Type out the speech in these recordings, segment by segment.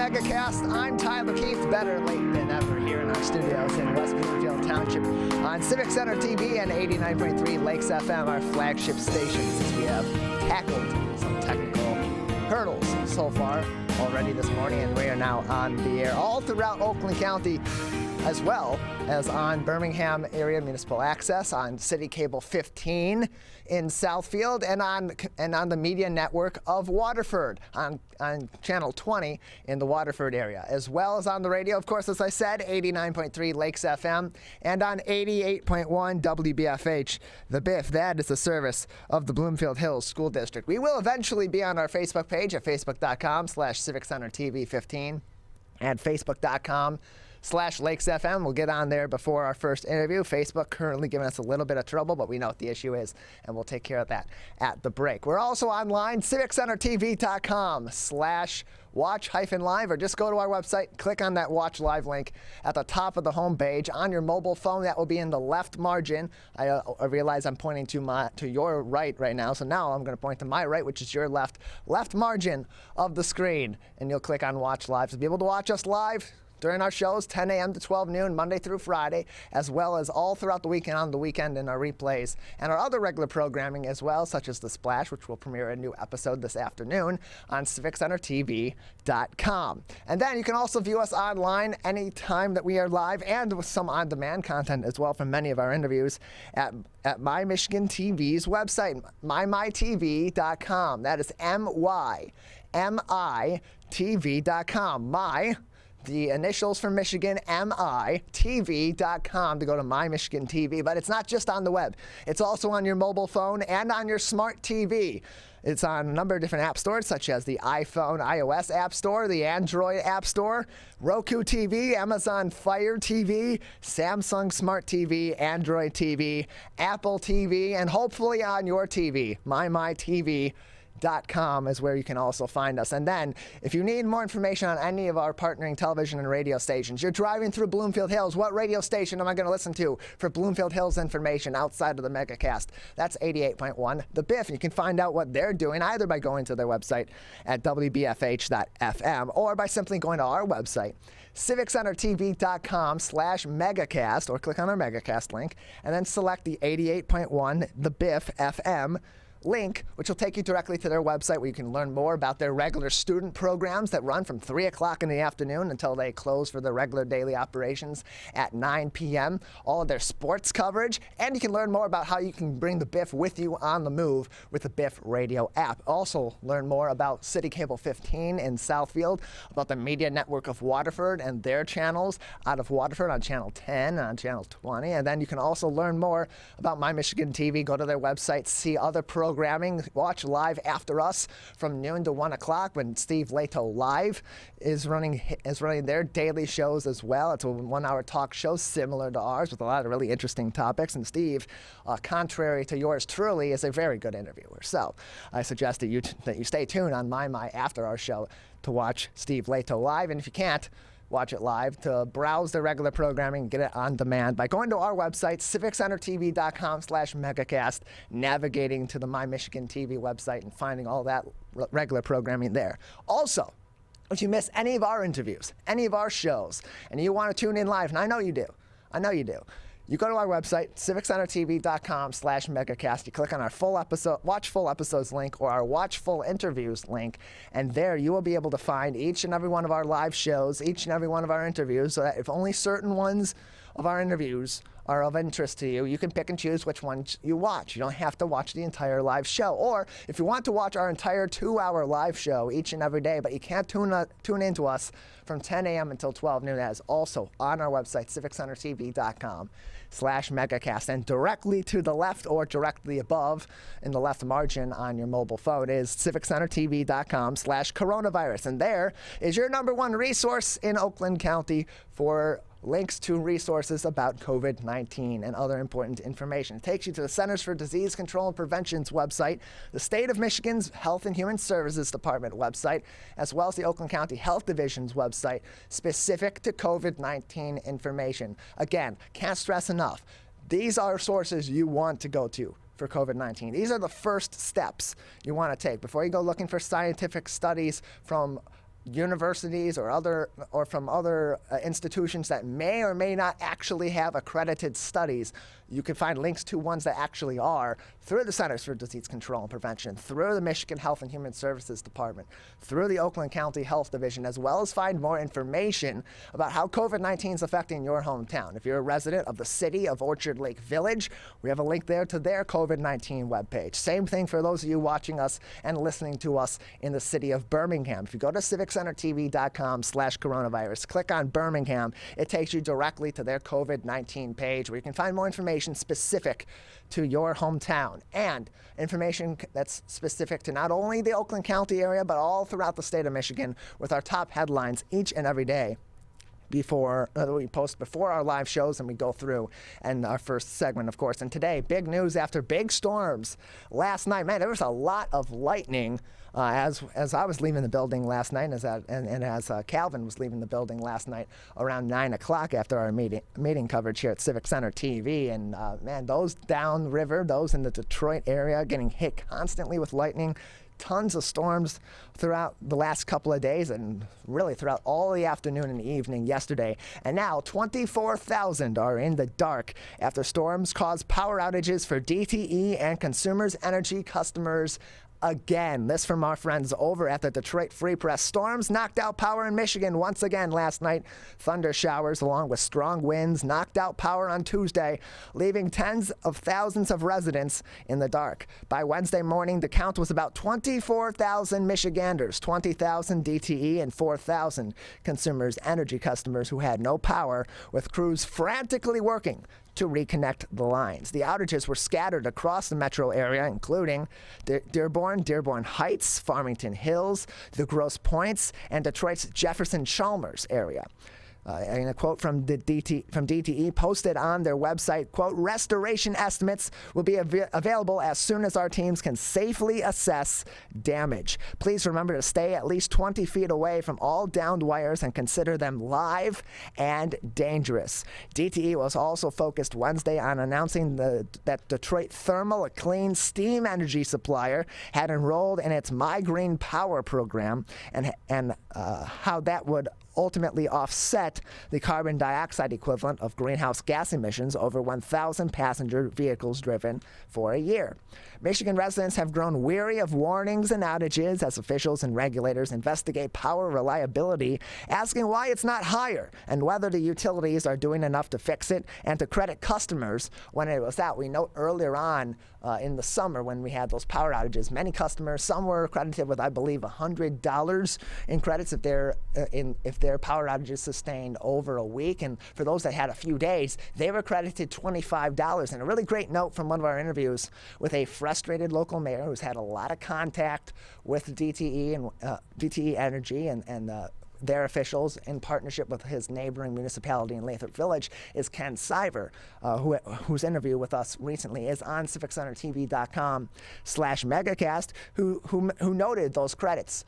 Megacast. I'm Tyler Keith, better late than ever here in our studios in West Bloomfield Township on Civic Center TV and 89.3 Lakes FM, our flagship stations, as we have tackled some technical hurdles so far already this morning, and we are now on the air all throughout Oakland County, as well as on Birmingham area municipal access, on City Cable 15 in Southfield, and on the media network of Waterford on channel 20 in the Waterford area, as well as on the radio, of course, as I said, 89.3 Lakes FM and on 88.1 WBFH, the BIF. That is the service of the Bloomfield Hills School District. We will eventually be on our Facebook page at facebook.com/CivicCenterTV15 and facebook.com/Lakes FM. We'll get on there before our first interview. Facebook currently giving us a little bit of trouble, but we know what the issue is, and we'll take care of that at the break. We're also online, CivicCenterTV.com/watch-live, or just go to our website, click on that watch live link at the top of the home page on your mobile phone. That will be in the left margin. I realize I'm pointing to your right now, so now I'm going to point to my right, which is your left margin of the screen, and you'll click on watch live to be able to watch us live during our shows, 10 a.m. to 12 noon, Monday through Friday, as well as all throughout the weekend on the weekend in our replays and our other regular programming as well, such as The Splash, which will premiere a new episode this afternoon on CivicCenterTV.com. And then you can also view us online anytime that we are live, and with some on-demand content as well from many of our interviews at My Michigan TV's website, mymytv.com. That is MYMITV.com. The initials for Michigan, MITV.com, to go to My Michigan TV. But it's not just on the web. It's also on your mobile phone and on your smart TV. It's on a number of different app stores, such as the iPhone, iOS App Store, the Android App Store, Roku TV, Amazon Fire TV, Samsung Smart TV, Android TV, Apple TV, and hopefully on your TV, MyTV.com is where you can also find us. And then, if you need more information on any of our partnering television and radio stations, you're driving through Bloomfield Hills, what radio station am I going to listen to for Bloomfield Hills information outside of the Megacast? That's 88.1 The Biff. You can find out what they're doing either by going to their website at wbfh.fm or by simply going to our website, CivicCenterTV.com/Megacast, or click on our Megacast link and then select the 88.1 The Biff FM link, which will take you directly to their website, where you can learn more about their regular student programs that run from 3 o'clock in the afternoon until they close for their regular daily operations at 9 p.m., all of their sports coverage, and you can learn more about how you can bring the Biff with you on the move with the Biff radio app. Also learn more about City Cable 15 in Southfield, about the media network of Waterford and their channels out of Waterford on channel 10 and on channel 20, and then you can also learn more about My Michigan TV. Go to their website, see other programming, watch live after us from noon to 1 o'clock when Steve Leto Live is running their daily shows as well. It's a 1-hour talk show similar to ours with a lot of really interesting topics. And Steve, contrary to yours truly, is a very good interviewer. So I suggest that you stay tuned on My after our show to watch Steve Leto Live. And if you can't watch it live, to browse the regular programming and get it on demand by going to our website, CivicCenterTV.com/Megacast, navigating to the My Michigan TV website and finding all that regular programming there. Also, if you miss any of our interviews, any of our shows, and you want to tune in live, and I know you do, you go to our website, CivicCenterTV.com/Megacast. You click on our full episode, watch full episodes link, or our watch full interviews link, and there you will be able to find each and every one of our live shows, each and every one of our interviews, so that if only certain ones of our interviews are of interest to you, you can pick and choose which ones you watch. You don't have to watch the entire live show. Or if you want to watch our entire 2-hour live show each and every day, but you can't tune into us from 10 a.m. until 12 noon, that is also on our website, CivicCenterTV.com/Megacast. And directly to the left or directly above in the left margin on your mobile phone is CivicCenterTV.com/Coronavirus. And there is your number one resource in Oakland County for links to resources about COVID-19 and other important information. It takes you to the Centers for Disease Control and Prevention's website, the State of Michigan's Health and Human Services Department website, as well as the Oakland County Health Division's website, specific to COVID-19 information. Again, can't stress enough, these are sources you want to go to for COVID-19. These are the first steps you want to take before you go looking for scientific studies from universities or from other institutions that may or may not actually have accredited studies. You can find links to ones that actually are through the Centers for Disease Control and Prevention, through the Michigan Health and Human Services Department, through the Oakland County Health Division, as well as find more information about how COVID-19 is affecting your hometown. If you're a resident of the city of Orchard Lake Village, we have a link there to their COVID-19 webpage. Same thing for those of you watching us and listening to us in the city of Birmingham. If you go to civiccentertv.com/coronavirus, click on Birmingham, it takes you directly to their COVID-19 page where you can find more information specific to your hometown and information that's specific to not only the Oakland County area, but all throughout the state of Michigan with our top headlines each and every day before we post before our live shows and we go through and our first segment, of course. And today, big news after big storms last night. Man, there was a lot of lightning as I was leaving the building last night, as Calvin was leaving the building last night around 9 o'clock after our meeting coverage here at Civic Center TV. And man, those downriver, those in the Detroit area getting hit constantly with lightning. Tons of storms throughout the last couple of days and really throughout all the afternoon and evening yesterday. And now 24,000 are in the dark after storms caused power outages for DTE and Consumers Energy customers again. This from our friends over at the Detroit Free Press. Storms knocked out power in Michigan once again last night. Thunder showers along with strong winds knocked out power on Tuesday, leaving tens of thousands of residents in the dark. By Wednesday morning, the count was about 24,000 Michiganders, 20,000 DTE, and 4,000 Consumers Energy customers who had no power, with crews frantically working to reconnect the lines. The outages were scattered across the metro area, including Dearborn Heights, Farmington Hills, the Grosse Pointes, and Detroit's Jefferson-Chalmers area. And a quote from DTE posted on their website, quote, "Restoration estimates will be available as soon as our teams can safely assess damage. Please remember to stay at least 20 feet away from all downed wires and consider them live and dangerous." DTE was also focused Wednesday on announcing that Detroit Thermal, a clean steam energy supplier, had enrolled in its My Green Power program and how that would ultimately offset the carbon dioxide equivalent of greenhouse gas emissions over 1,000 passenger vehicles driven for a year. Michigan residents have grown weary of warnings and outages as officials and regulators investigate power reliability, asking why it's not higher and whether the utilities are doing enough to fix it and to credit customers when it was out. We note earlier on in the summer when we had those power outages, many customers, some were credited with, I believe, $100 in credits if their power outages sustained over a week. And for those that had a few days, they were credited $25. And a really great note from one of our interviews with a frustrated local mayor who's had a lot of contact with DTE and DTE Energy and their officials in partnership with his neighboring municipality in Lathrop Village is Ken Siver, whose interview with us recently is on civiccentertv.com/megacast, who noted those credits.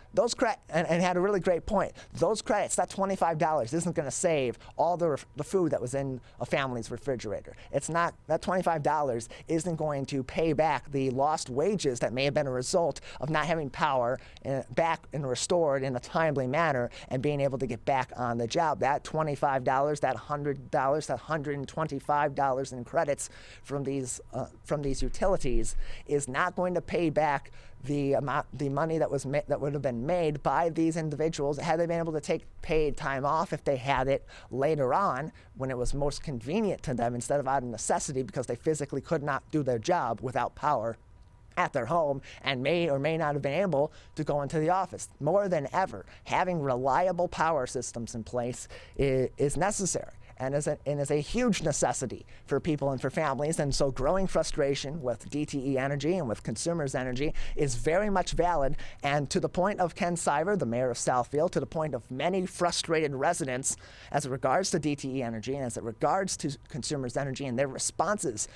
And had a really great point. Those credits, that $25 isn't going to save all the food that was in a family's refrigerator. It's not, that $25 isn't going to pay back the lost wages that may have been a result of not having power back and restored in a timely manner and being able to get back on the job. That $25, that $100, that $125 in credits from these utilities is not going to pay back the money that would have been made by these individuals had they been able to take paid time off if they had it later on when it was most convenient to them instead of out of necessity because they physically could not do their job without power at their home and may or may not have been able to go into the office. More than ever, having reliable power systems in place is necessary and is a huge necessity for people and for families. And so growing frustration with DTE Energy and with Consumers Energy is very much valid. And to the point of Ken Siver, the mayor of Southfield, to the point of many frustrated residents as it regards to DTE Energy and as it regards to Consumers Energy and their responses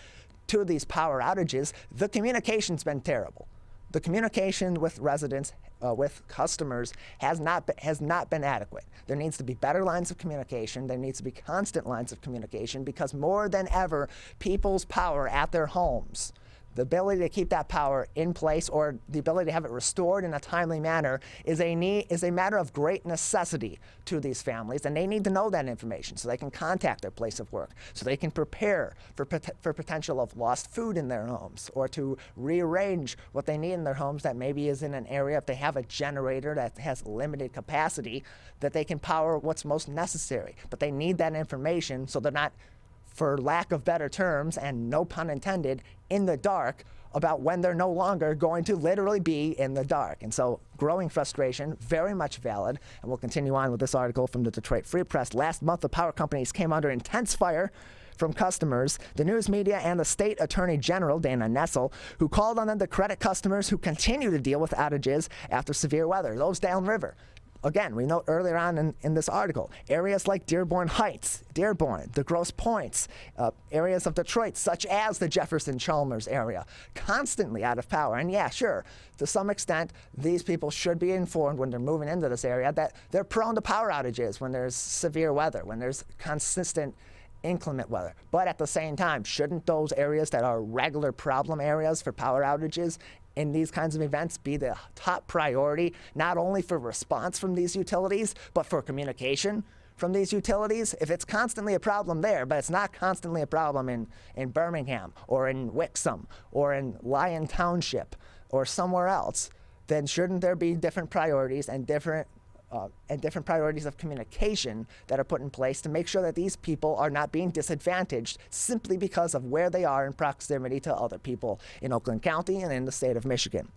to these power outages, the communication's been terrible. The communication with residents, with customers, has not been adequate. There needs to be better lines of communication. There needs to be constant lines of communication because more than ever, people's power at their homes, The ability to keep that power in place, or the ability to have it restored in a timely manner, is a matter of great necessity to these families, and they need to know that information so they can contact their place of work, so they can prepare for potential of lost food in their homes, or to rearrange what they need in their homes that maybe is in an area, if they have a generator that has limited capacity, that they can power what's most necessary. But they need that information so they're not, for lack of better terms, and no pun intended, in the dark about when they're no longer going to literally be in the dark. And so growing frustration, very much valid. And we'll continue on with this article from the Detroit Free Press. Last month, the power companies came under intense fire from customers, the news media, and the state attorney general, Dana Nessel, who called on them to credit customers who continue to deal with outages after severe weather. Those downriver. Again, we note earlier on in this article, areas like Dearborn Heights, Dearborn, the Grosse Pointes, areas of Detroit, such as the Jefferson-Chalmers area, constantly out of power. And yeah, sure, to some extent, these people should be informed when they're moving into this area that they're prone to power outages when there's severe weather, when there's consistent inclement weather. But at the same time, shouldn't those areas that are regular problem areas for power outages in these kinds of events be the top priority, not only for response from these utilities, but for communication from these utilities? If it's constantly a problem there, but it's not constantly a problem in Birmingham or in Wixom or in Lyon Township or somewhere else, then shouldn't there be different priorities and different priorities of communication that are put in place to make sure that these people are not being disadvantaged simply because of where they are in proximity to other people in Oakland County and in the state of Michigan.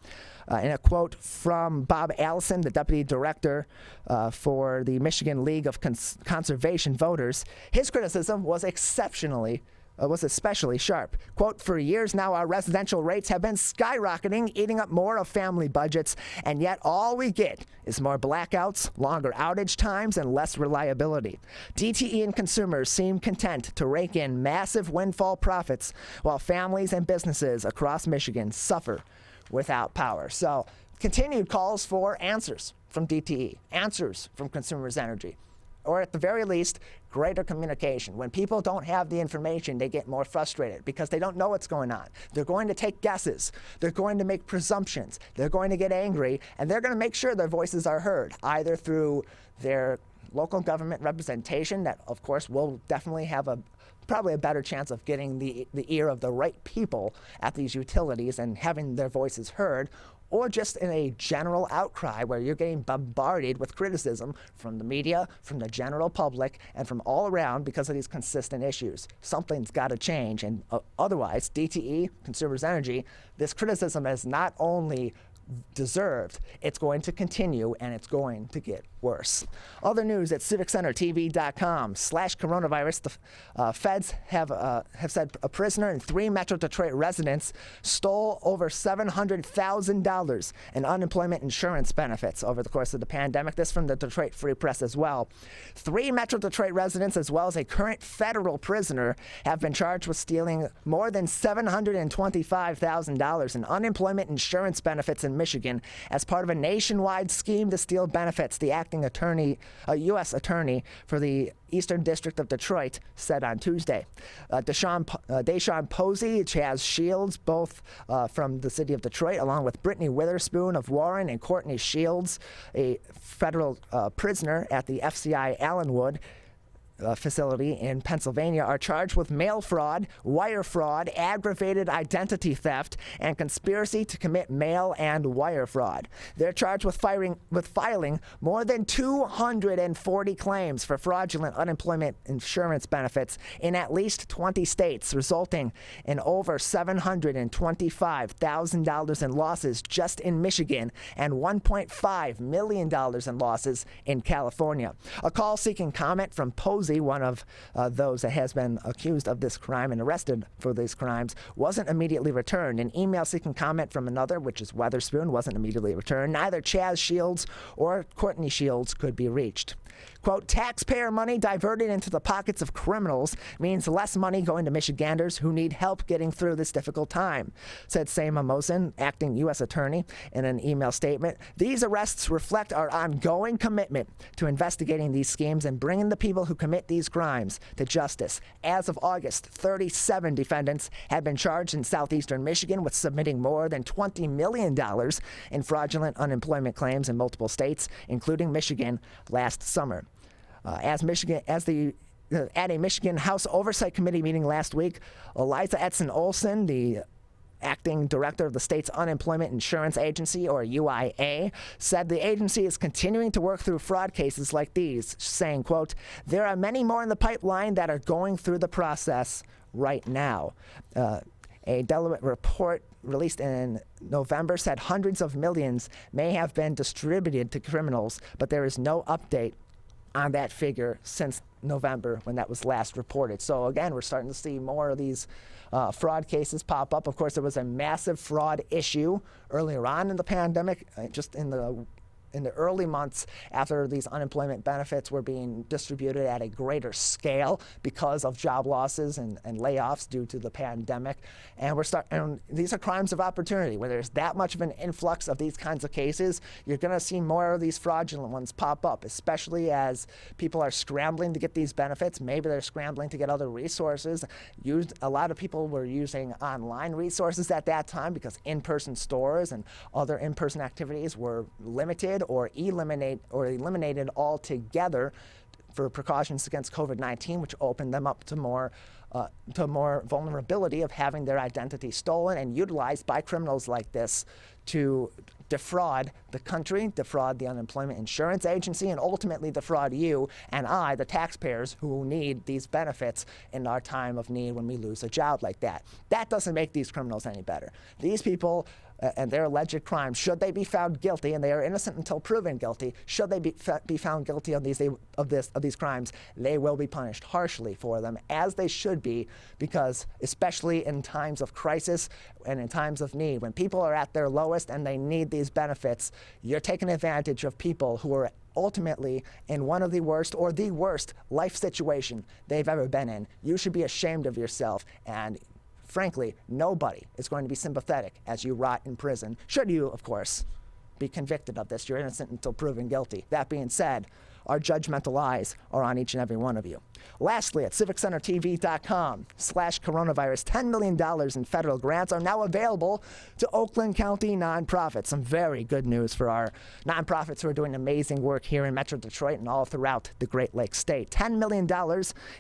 In a quote from Bob Allison, the deputy director for the Michigan League of Conservation Voters, his criticism was especially sharp. Quote, "For years now, our residential rates have been skyrocketing, eating up more of family budgets, and yet all we get is more blackouts, longer outage times, and less reliability. DTE and consumers seem content to rake in massive windfall profits while families and businesses across Michigan suffer without power." So, continued calls for answers from DTE, answers from Consumers Energy, or at the very least, greater communication. When people don't have the information, they get more frustrated because they don't know what's going on. They're going to take guesses. They're going to make presumptions. They're going to get angry, and they're going to make sure their voices are heard, either through their local government representation that, of course, will definitely have probably a better chance of getting the ear of the right people at these utilities and having their voices heard, or just in a general outcry where you're getting bombarded with criticism from the media, from the general public, and from all around because of these consistent issues. Something's got to change, and otherwise, DTE, Consumers Energy, this criticism is not only deserved, it's going to continue, and it's going to get worse. Other news at civiccentertv.com/coronavirus. The feds have said a prisoner and 3 Metro Detroit residents stole over $700,000 in unemployment insurance benefits over the course of the pandemic. This from the Detroit Free Press as well. 3 Metro Detroit residents, as well as a current federal prisoner, have been charged with stealing more than $725,000 in unemployment insurance benefits in Michigan as part of a nationwide scheme to steal benefits. The acting attorney, U.S. attorney for the Eastern District of Detroit, said on Tuesday. Deshaun Posey, Chaz Shields, both from the city of Detroit, along with Brittany Witherspoon of Warren and Courtney Shields, a federal prisoner at the FCI Allenwood facility in Pennsylvania, are charged with mail fraud, wire fraud, aggravated identity theft, and conspiracy to commit mail and wire fraud. They're charged with filing more than 240 claims for fraudulent unemployment insurance benefits in at least 20 states, resulting in over $725,000 in losses just in Michigan and $1.5 million in losses in California. A call seeking comment from Posey, one of those that has been accused of this crime and arrested for these crimes, wasn't immediately returned. An email seeking comment from another, which is Witherspoon, wasn't immediately returned. Neither Chaz Shields or Courtney Shields could be reached. Quote, taxpayer money diverted into the pockets of criminals means less money going to Michiganders who need help getting through this difficult time, said Seema Mosin, acting U.S. attorney, in an email statement. These arrests reflect our ongoing commitment to investigating these schemes and bringing the people who commit these crimes to justice. As of August, 37 defendants had been charged in southeastern Michigan with submitting more than $20 million in fraudulent unemployment claims in multiple states, including Michigan, last summer. At a Michigan House Oversight Committee meeting last week, Eliza Edson Olson, the acting director of the state's Unemployment Insurance Agency, or UIA, said the agency is continuing to work through fraud cases like these, saying, quote, there are many more in the pipeline that are going through the process right now. A Delaware report released in November said hundreds of millions may have been distributed to criminals, but there is no update on that figure since November when that was last reported. So again, we're starting to see more of these fraud cases pop up. Of course, there was a massive fraud issue earlier on in the pandemic, just in the early months after these unemployment benefits were being distributed at a greater scale because of job losses and layoffs due to the pandemic. And these are crimes of opportunity. Where there's that much of an influx of these kinds of cases, you're going to see more of these fraudulent ones pop up, especially as people are scrambling to get these benefits. Maybe they're scrambling to get other resources. A lot of people were using online resources at that time because in-person stores and other in-person activities were limited or eliminated altogether for precautions against COVID-19, which opened them up to more vulnerability of having their identity stolen and utilized by criminals like this to defraud the country, defraud the Unemployment Insurance Agency, and ultimately defraud you and I, the taxpayers, who need these benefits in our time of need when we lose a job like that. That doesn't make these criminals any better. These people and their alleged crimes, should they be found guilty, and they are innocent until proven guilty, should they be found guilty of these crimes, they will be punished harshly for them, as they should be, because especially in times of crisis and in times of need, when people are at their lowest and they need these benefits, you're taking advantage of people who are ultimately in one of the worst or the worst life situation they've ever been in. You should be ashamed of yourself, and frankly, nobody is going to be sympathetic as you rot in prison, should you, of course, be convicted of this. You're innocent until proven guilty. That being said, our judgmental eyes are on each and every one of you. Lastly, at civiccentertv.com/coronavirus, $10 million in federal grants are now available to Oakland County nonprofits. Some very good news for our nonprofits who are doing amazing work here in Metro Detroit and all throughout the Great Lakes State. $10 million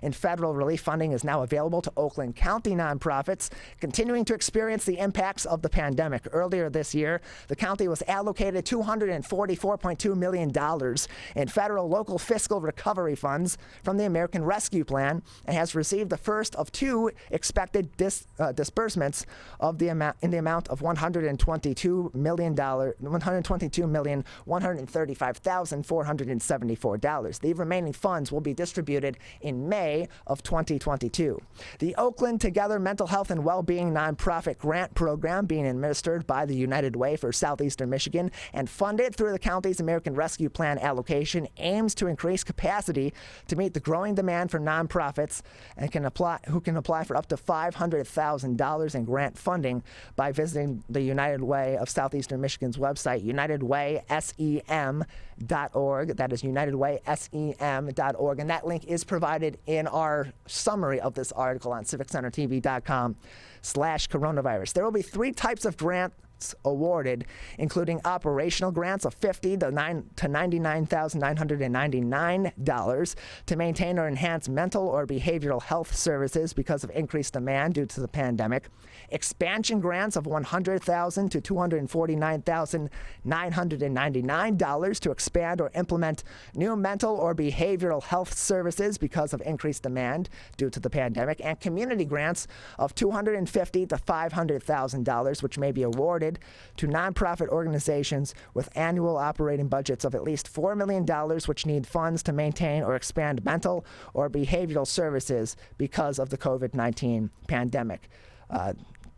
in federal relief funding is now available to Oakland County nonprofits continuing to experience the impacts of the pandemic. Earlier this year, the county was allocated $244.2 million in federal local fiscal recovery funds from the American Rescue Plan and has received the first of two expected disbursements of the amount in the amount of $122,135,474. The remaining funds will be distributed in May of 2022. The Oakland Together Mental Health and Wellbeing nonprofit grant program, being administered by the United Way for Southeastern Michigan and funded through the county's American Rescue Plan allocation, aims to increase capacity to meet the growing demand for nonprofits and who can apply for up to $500,000 in grant funding by visiting the United Way of Southeastern Michigan's website, unitedwaysem.org. That is unitedwaysem.org, and that link is provided in our summary of this article on civiccentertv.com/coronavirus. There will be three types of grants awarded, including operational grants of $50,000 to $99,999 to maintain or enhance mental or behavioral health services because of increased demand due to the pandemic, expansion grants of $100,000 to $249,999 to expand or implement new mental or behavioral health services because of increased demand due to the pandemic, and community grants of $250,000 to $500,000, which may be awarded to nonprofit organizations with annual operating budgets of at least $4 million, which need funds to maintain or expand mental or behavioral services because of the COVID-19 pandemic.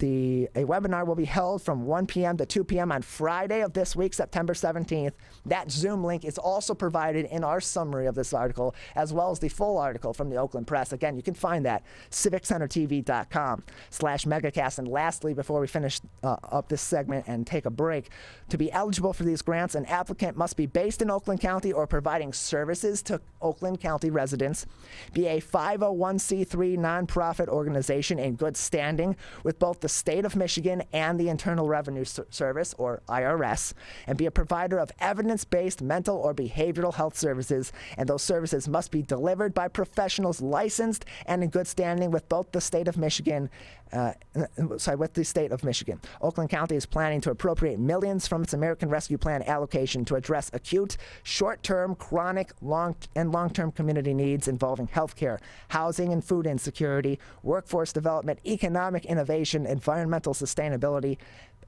A webinar will be held from 1 p.m. to 2 p.m. on Friday of this week, September 17th. That Zoom link is also provided in our summary of this article, as well as the full article from the Oakland Press. Again, you can find that civiccentertv.com/megacast. And lastly, before we finish up this segment and take a break, to be eligible for these grants, an applicant must be based in Oakland County or providing services to Oakland County residents, be a 501c3 nonprofit organization in good standing with both the state of Michigan and the Internal Revenue Service, or IRS, and be a provider of evidence-based mental or behavioral health services, and those services must be delivered by professionals licensed and in good standing with both the state of Michigan. With the state of Michigan. Oakland County is planning to appropriate millions from its American Rescue Plan allocation to address acute, short-term, chronic, long-term community needs involving healthcare, housing and food insecurity, workforce development, economic innovation, environmental sustainability,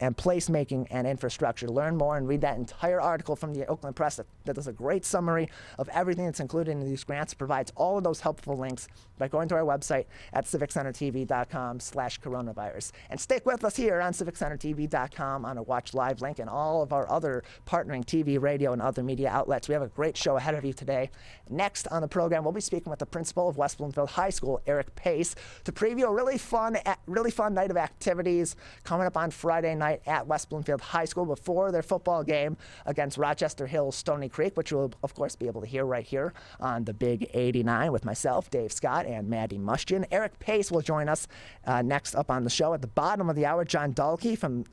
and placemaking and infrastructure. Learn more and read that entire article from the Oakland Press that does a great summary of everything that's included in these grants. It provides all of those helpful links by going to our website at civiccentertv.com/coronavirus. And stick with us here on civiccentertv.com on a watch live link and all of our other partnering TV, radio, and other media outlets. We have a great show ahead of you today. Next on the program, we'll be speaking with the principal of West Bloomfield High School, Eric Pace, to preview a really fun night of activities coming up on Friday night at West Bloomfield High School before their football game against Rochester Hills Stoney Creek, which you'll, of course, be able to hear right here on the Big 89 with myself, Dave Scott, and Maddie Mustian. Eric Pace will join us next up on the show. At the bottom of the hour, John Dahlke from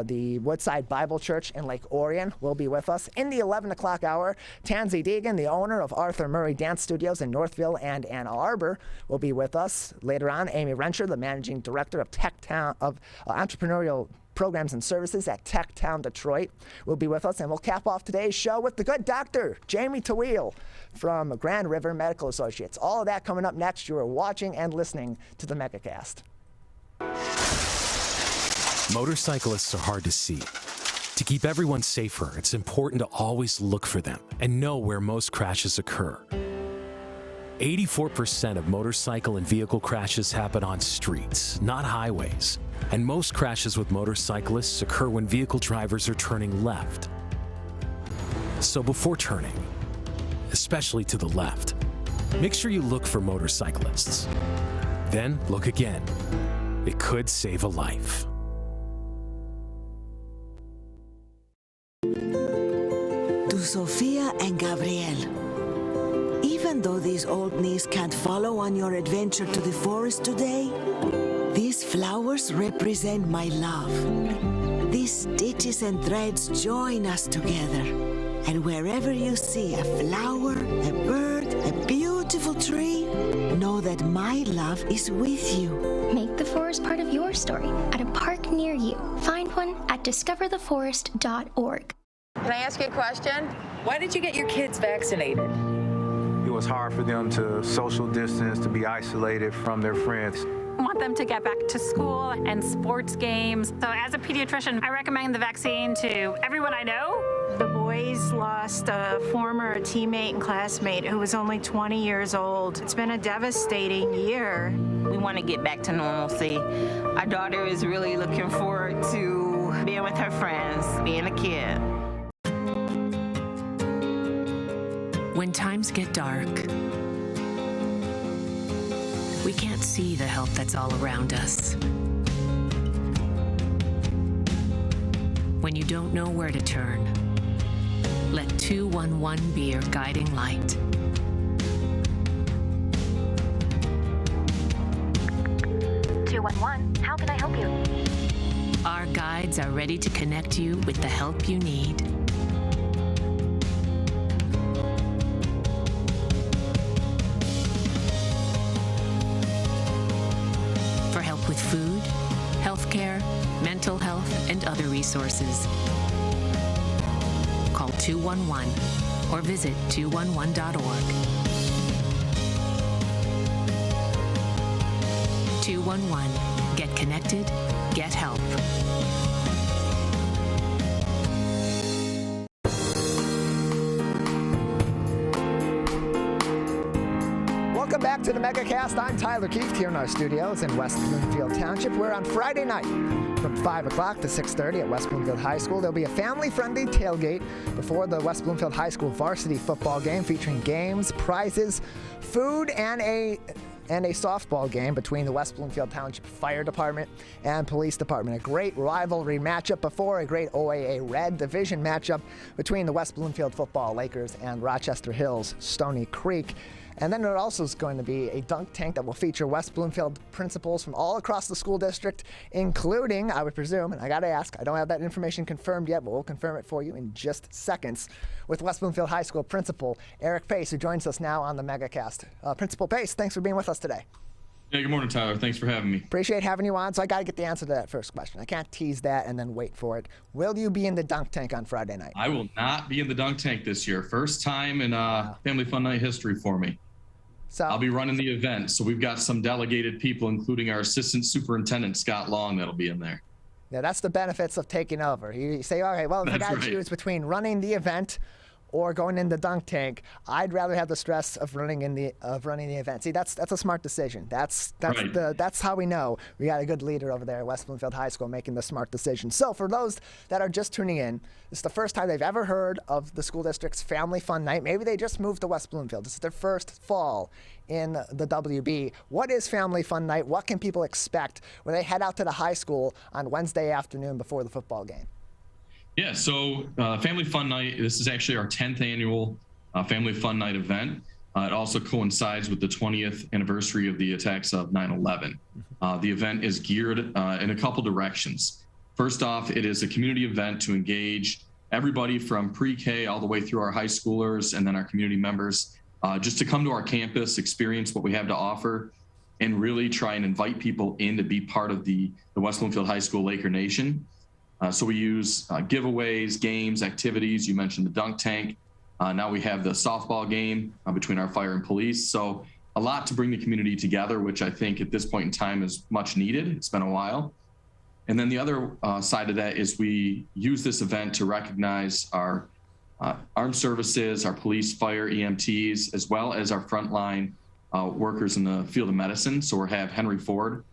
the Woodside Bible Church in Lake Orion will be with us. In the 11 o'clock hour, Tansey Degen, the owner of Arthur Murray Dance Studios in Northville and Ann Arbor, will be with us. Later on, Amy Renscher, the managing director of entrepreneurial programs and services at Tech Town Detroit, will be with us, and we'll cap off today's show with the good doctor, Jamie Taweel from Grand River Medical Associates. All of that coming up next. You are watching and listening to the Megacast. Motorcyclists are hard to see. To keep everyone safer, it's important to always look for them and know where most crashes occur. 84% of motorcycle and vehicle crashes happen on streets, not highways. And most crashes with motorcyclists occur when vehicle drivers are turning left. So before turning, especially to the left, make sure you look for motorcyclists. Then look again. It could save a life. To Sofia and Gabriel. Even though these old knees can't follow on your adventure to the forest today, these flowers represent my love. These stitches and threads join us together. And wherever you see a flower, a bird, a beautiful tree, know that my love is with you. Make the forest part of your story at a park near you. Find one at discovertheforest.org. Can I ask you a question? Why did you get your kids vaccinated? It was hard for them to social distance, to be isolated from their friends. I want them to get back to school and sports games. So as a pediatrician, I recommend the vaccine to everyone I know. The boys lost a former teammate and classmate who was only 20 years old. It's been a devastating year. We want to get back to normalcy. Our daughter is really looking forward to being with her friends, being a kid. When times get dark, we can't see the help that's all around us. When you don't know where to turn, let 211 be your guiding light. How can I help you? Our guides are ready to connect you with the help you need. For help with food, healthcare, mental health, and other resources, call 211 or visit 211.org. 211. Get connected, get help. Welcome back to the Megacast. I'm Tyler Keith here in our studios in West Bloomfield Township. We're on Friday night from 5 o'clock to 6:30 at West Bloomfield High School. There'll be a family-friendly tailgate before the West Bloomfield High School varsity football game featuring games, prizes, food, and a softball game between the West Bloomfield Township Fire Department and Police Department. A great rivalry matchup before a great OAA Red Division matchup between the West Bloomfield Football Lakers and Rochester Hills Stoney Creek. And then there also is going to be a dunk tank that will feature West Bloomfield principals from all across the school district, including, I would presume, and I got to ask, I don't have that information confirmed yet, but we'll confirm it for you in just seconds, with West Bloomfield High School principal Eric Pace, who joins us now on the Megacast. Principal Pace, thanks for being with us today. Yeah, good morning, Tyler. Thanks for having me. Appreciate having you on. So I got to get the answer to that first question. I can't tease that and then wait for it. Will you be in the dunk tank on Friday night? I will not be in the dunk tank this year. First time in Family Fun Night history for me. So I'll be running the event. So we've got some delegated people, including our assistant superintendent, Scott Long, that'll be in there. Yeah, that's the benefits of taking over. You say, all right, well, if I got to choose between running the event or going in the dunk tank, I'd rather have the stress of running the event. See, that's a smart decision. That's how we know we got a good leader over there at West Bloomfield High School making the smart decision. So for those that are just tuning in, this is the first time they've ever heard of the school district's Family Fun Night. Maybe they just moved to West Bloomfield. This is their first fall in the WB. What is Family Fun Night? What can people expect when they head out to the high school on Wednesday afternoon before the football game? Yeah, so Family Fun Night, this is actually our 10th annual Family Fun Night event. It also coincides with the 20th anniversary of the attacks of 9/11. The event is geared in a couple directions. First off, it is a community event to engage everybody from pre-K all the way through our high schoolers and then our community members, just to come to our campus, experience what we have to offer, and really try and invite people in to be part of the West Bloomfield High School Laker Nation. So we use giveaways, games, activities. You mentioned the dunk tank. Now we have the softball game between our fire and police. So a lot to bring the community together, which I think at this point in time is much needed. It's been a while. And then the other side of that is we use this event to recognize our armed services, our police, fire, EMTs, as well as our frontline workers in the field of medicine. So we'll have Henry Ford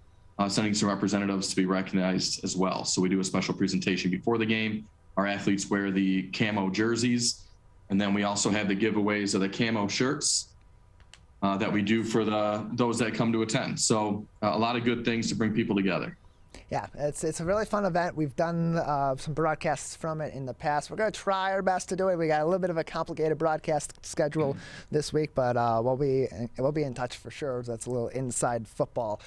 sending some representatives to be recognized as well. So we do a special presentation before the game. Our athletes wear the camo jerseys. And then we also have the giveaways of the camo shirts that we do for those that come to attend. So a lot of good things to bring people together. Yeah, it's a really fun event. We've done some broadcasts from it in the past. We're going to try our best to do it. We got a little bit of a complicated broadcast schedule this week, but we'll be in touch for sure. That's a little inside football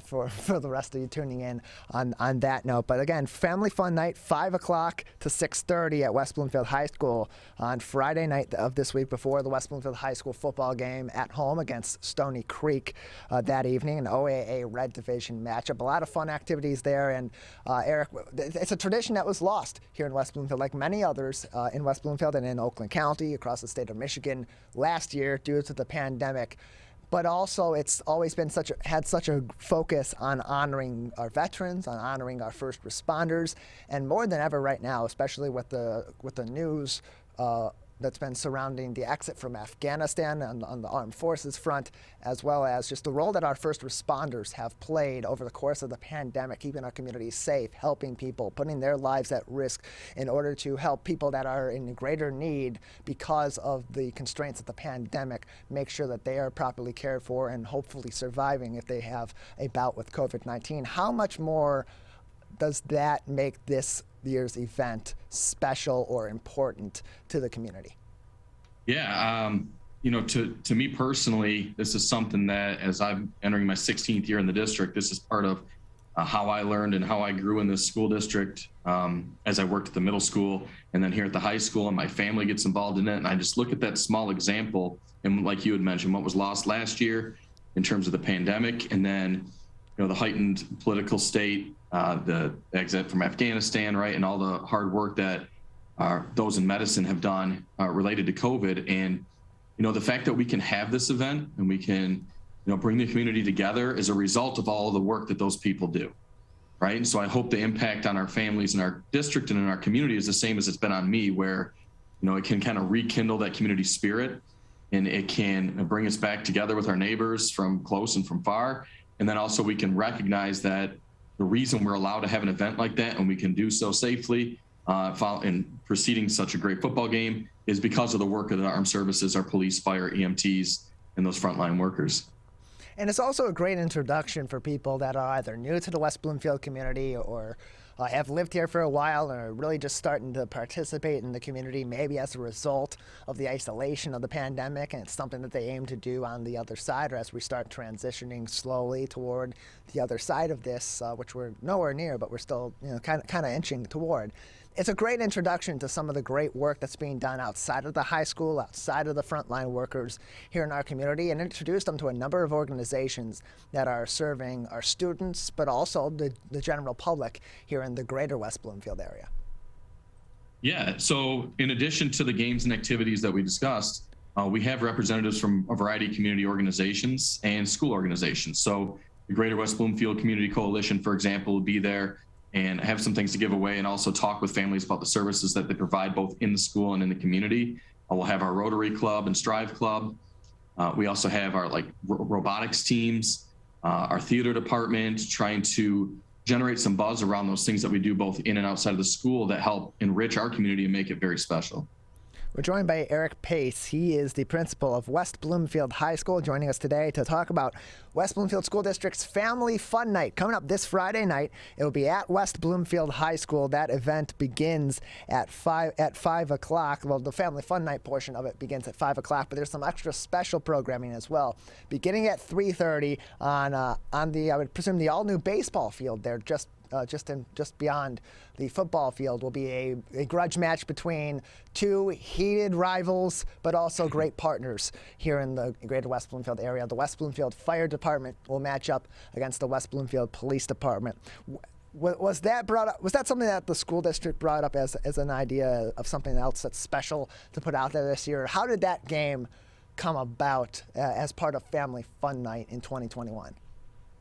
for the rest of you tuning in on that note. But again, Family Fun Night, 5 o'clock to 6:30 at West Bloomfield High School on Friday night of this week before the West Bloomfield High School football game at home against Stoney Creek that evening, an OAA Red Division matchup. A lot of fun activities there, and Eric, it's a tradition that was lost here in West Bloomfield, like many others in West Bloomfield and in Oakland County, across the state of Michigan last year due to the pandemic. But also, it's always been had such a focus on honoring our veterans, on honoring our first responders, and more than ever right now, especially with the news that's been surrounding the exit from Afghanistan on the armed forces front, as well as just the role that our first responders have played over the course of the pandemic, keeping our communities safe, helping people, putting their lives at risk in order to help people that are in greater need because of the constraints of the pandemic, make sure that they are properly cared for and hopefully surviving if they have a bout with COVID-19. How much more does that make this year's event special or important to the community? Yeah, to me personally, this is something that, as I'm entering my 16th year in the district, this is part of how I learned and how I grew in this school district as I worked at the middle school and then here at the high school, and my family gets involved in it. And I just look at that small example, and like you had mentioned, what was lost last year in terms of the pandemic, and then the heightened political state, the exit from Afghanistan, right, and all the hard work that those in medicine have done related to COVID. And the fact that we can have this event and we can bring the community together is a result of all of the work that those people do, right? And so I hope the impact on our families in our district and in our community is the same as it's been on me, where it can kind of rekindle that community spirit and it can bring us back together with our neighbors from close and from far. And then also we can recognize that the reason we're allowed to have an event like that, and we can do so safely in preceding such a great football game, is because of the work of the armed services, our police, fire, EMTs, and those frontline workers. And it's also a great introduction for people that are either new to the West Bloomfield community or have lived here for a while and are really just starting to participate in the community, maybe as a result of the isolation of the pandemic, and it's something that they aim to do on the other side, or as we start transitioning slowly toward the other side of this, which we're nowhere near, but we're still kind of inching toward. It's a great introduction to some of the great work that's being done outside of the high school, outside of the frontline workers here in our community, and introduce them to a number of organizations that are serving our students, but also the general public here in the greater West Bloomfield area. Yeah, so in addition to the games and activities that we discussed, we have representatives from a variety of community organizations and school organizations. So the Greater West Bloomfield Community Coalition, for example, will be there and have some things to give away, and also talk with families about the services that they provide both in the school and in the community. We'll have our Rotary Club and Strive Club. We also have our robotics teams, our theater department, trying to generate some buzz around those things that we do both in and outside of the school that help enrich our community and make it very special. We're joined by Eric Pace. He is the principal of West Bloomfield High School, joining us today to talk about West Bloomfield School District's Family Fun Night coming up this Friday night. It will be at West Bloomfield High School. That event begins at 5 o'clock. Well, the Family Fun Night portion of it begins at 5 o'clock, but there's some extra special programming as well. Beginning at 3:30 on the, I would presume, the all-new baseball field there, just beyond the football field, will be a grudge match between two heated rivals, but also great partners here in the greater West Bloomfield area. The West Bloomfield Fire Department will match up against the West Bloomfield Police Department. Was that brought up? Was that something that the school district brought up as an idea of something else that's special to put out there this year? How did that game come about as part of Family Fun Night in 2021?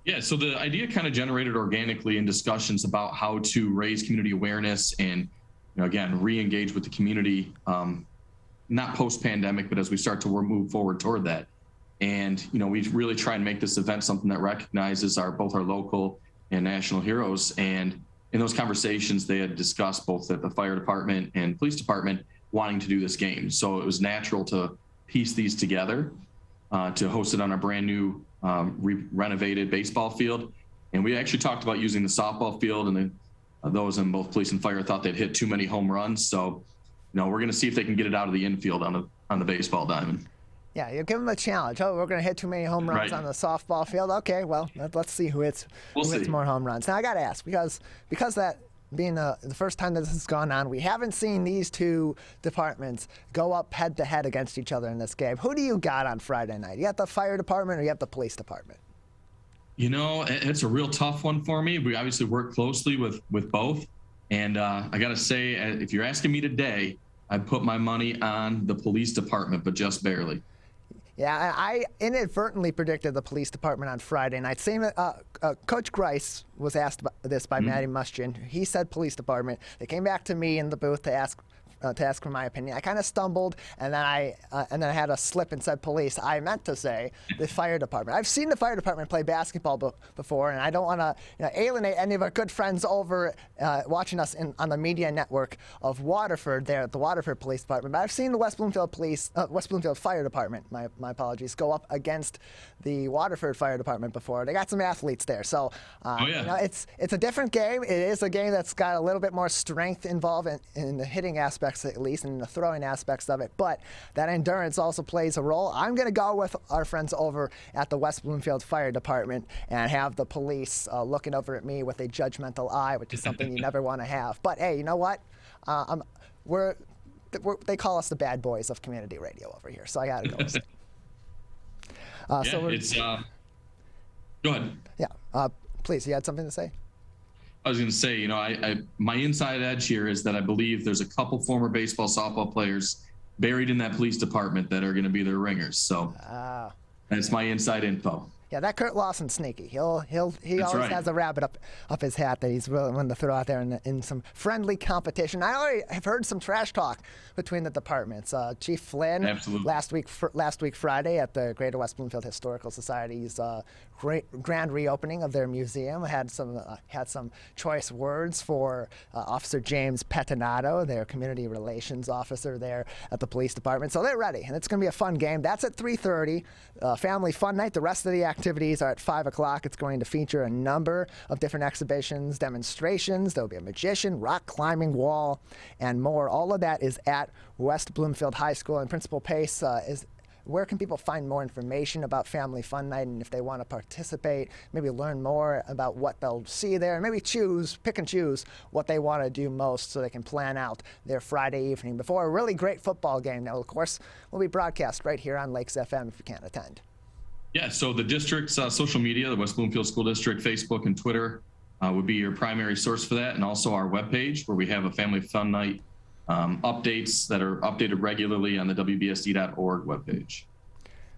Yeah, so the idea kind of generated organically in discussions about how to raise community awareness and, again, re-engage with the community, not post-pandemic, but as we start to move forward toward that. And, we really try and make this event something that recognizes both our local and national heroes. And in those conversations, they had discussed both at the fire department and police department wanting to do this game. So it was natural to piece these together, to host it on a brand new renovated baseball field. And we actually talked about using the softball field, and then those in both police and fire thought they'd hit too many home runs. So, we're going to see if they can get it out of the infield on the baseball diamond. Yeah, you give them a challenge. Oh, we're going to hit too many home runs on the softball field. Okay, well, let's see who hits more home runs. Now, I got to ask, because that being the first time that this has gone on, we haven't seen these two departments go up head-to-head against each other in this game. Who do you got on Friday night? You got the fire department or you got the police department? It's a real tough one for me. We obviously work closely with both. And I got to say, if you're asking me today, I'd put my money on the police department, but just barely. Yeah, I inadvertently predicted the police department on Friday night. Coach Grice was asked this by Maddie Mustian. He said police department. They came back to me in the booth to ask for my opinion. I kind of stumbled, and then I had a slip and said police. I meant to say the fire department. I've seen the fire department play basketball before, and I don't want to alienate any of our good friends over watching us on the media network of Waterford there at the Waterford Police Department. But I've seen the West Bloomfield Fire Department, my apologies, go up against the Waterford Fire Department before. They got some athletes there, so it's a different game. It is a game that's got a little bit more strength involved in the hitting aspect, at least, in the throwing aspects of it, but that endurance also plays a role. I'm going to go with our friends over at the West Bloomfield Fire Department and have the police looking over at me with a judgmental eye, which is something you never want to have. But hey, you know what? They call us the bad boys of community radio over here, so I got to go with it. Go ahead. Yeah, please, you had something to say? I was going to say, my inside edge here is that I believe there's a couple former baseball, softball players buried in that police department that are going to be their ringers. So that's my inside info. Yeah, that Kurt Lawson's sneaky. He always right. has a rabbit up his hat that he's willing to throw out there in some friendly competition. I already have heard some trash talk between the departments. Chief Flynn Absolutely. last week Friday at the Greater West Bloomfield Historical Society's grand reopening of their museum had some choice words for Officer James Pettinato, their community relations officer there at the police department. So they're ready, and it's going to be a fun game. That's at 3:30. Family fun night. The rest of the activities are at 5 o'clock. It's going to feature a number of different exhibitions, demonstrations. There'll be a magician, rock climbing wall, and more. All of that is at West Bloomfield High School. And Principal Pace where can people find more information about Family Fun Night, and if they want to participate, maybe learn more about what they'll see there, and maybe pick and choose what they want to do most so they can plan out their Friday evening before a really great football game that, of course, will be broadcast right here on Lakes FM if you can't attend. Yeah, so the district's social media, the West Bloomfield School District, Facebook and Twitter would be your primary source for that, and also our webpage where we have a Family Fun Night updates that are updated regularly on the WBSD.org webpage.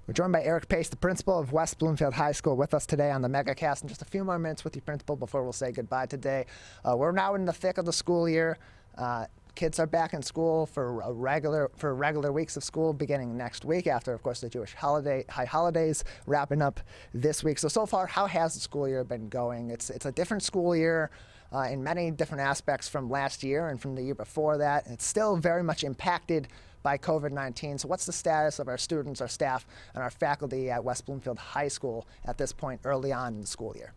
We're joined by Eric Pace, the principal of West Bloomfield High School, with us today on the Megacast. In just a few more minutes with you, Principal, before we'll say goodbye today. We're now in the thick of the school year. Kids are back in school for regular weeks of school beginning next week after, of course, the Jewish holidays wrapping up this week. So far, how has the school year been going? It's a different school year in many different aspects from last year and from the year before that. It's still very much impacted by COVID-19. So what's the status of our students, our staff, and our faculty at West Bloomfield High School at this point early on in the school year?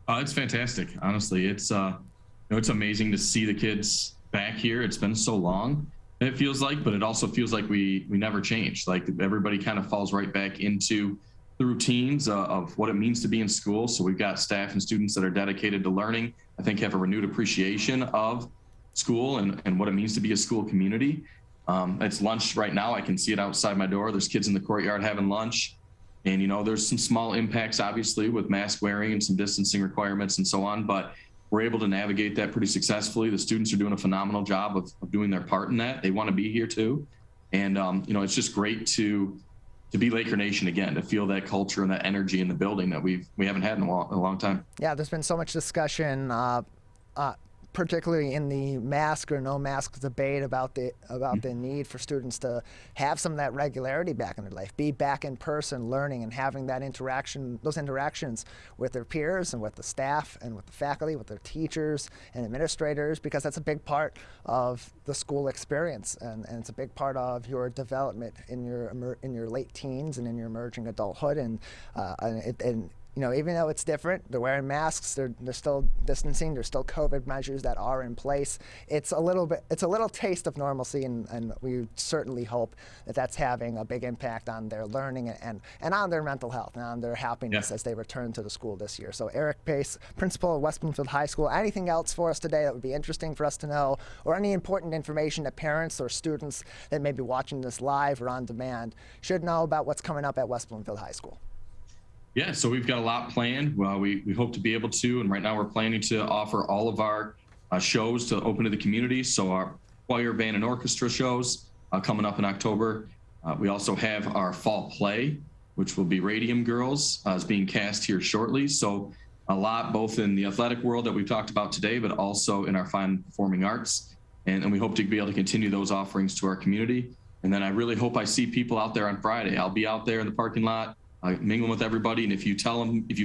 It's fantastic. Honestly, it's amazing to see the kids back here. It's been so long, it feels like, but it also feels like we never changed. Like everybody kind of falls right back into the routines of what it means to be in school. So we've got staff and students that are dedicated to learning, I think have a renewed appreciation of school and what it means to be a school community. It's lunch right now. I can see it outside my door. There's kids in the courtyard having lunch. And, there's some small impacts, obviously, with mask wearing and some distancing requirements and so on. But we're able to navigate that pretty successfully. The students are doing a phenomenal job of doing their part in that. They want to be here, too. And, it's just great to be Laker Nation again, to feel that culture and that energy in the building that we haven't had in a long time. Yeah, there's been so much discussion, particularly in the mask or no mask debate about the need for students to have some of that regularity back in their life, be back in person learning and having that those interactions with their peers and with the staff and with the faculty, with their teachers and administrators, because that's a big part of the school experience and it's a big part of your development in your late teens and in your emerging adulthood and even though it's different, they're wearing masks, they're still distancing, there's still COVID measures that are in place. It's a little taste of normalcy, and we certainly hope that that's having a big impact on their learning and on their mental health and on their happiness as they return to the school this year. So Eric Pace, principal of West Bloomfield High School, anything else for us today that would be interesting for us to know, or any important information that parents or students that may be watching this live or on demand should know about what's coming up at West Bloomfield High School? Yeah, so we've got a lot planned. Well, we hope to be able to, and right now we're planning to offer all of our shows to open to the community. So our choir, band, and orchestra shows coming up in October. We also have our fall play, which will be Radium Girls, is being cast here shortly. So a lot both in the athletic world that we've talked about today, but also in our fine performing arts. And we hope to be able to continue those offerings to our community. And then I really hope I see people out there on Friday. I'll be out there in the parking lot, mingling with everybody. And if you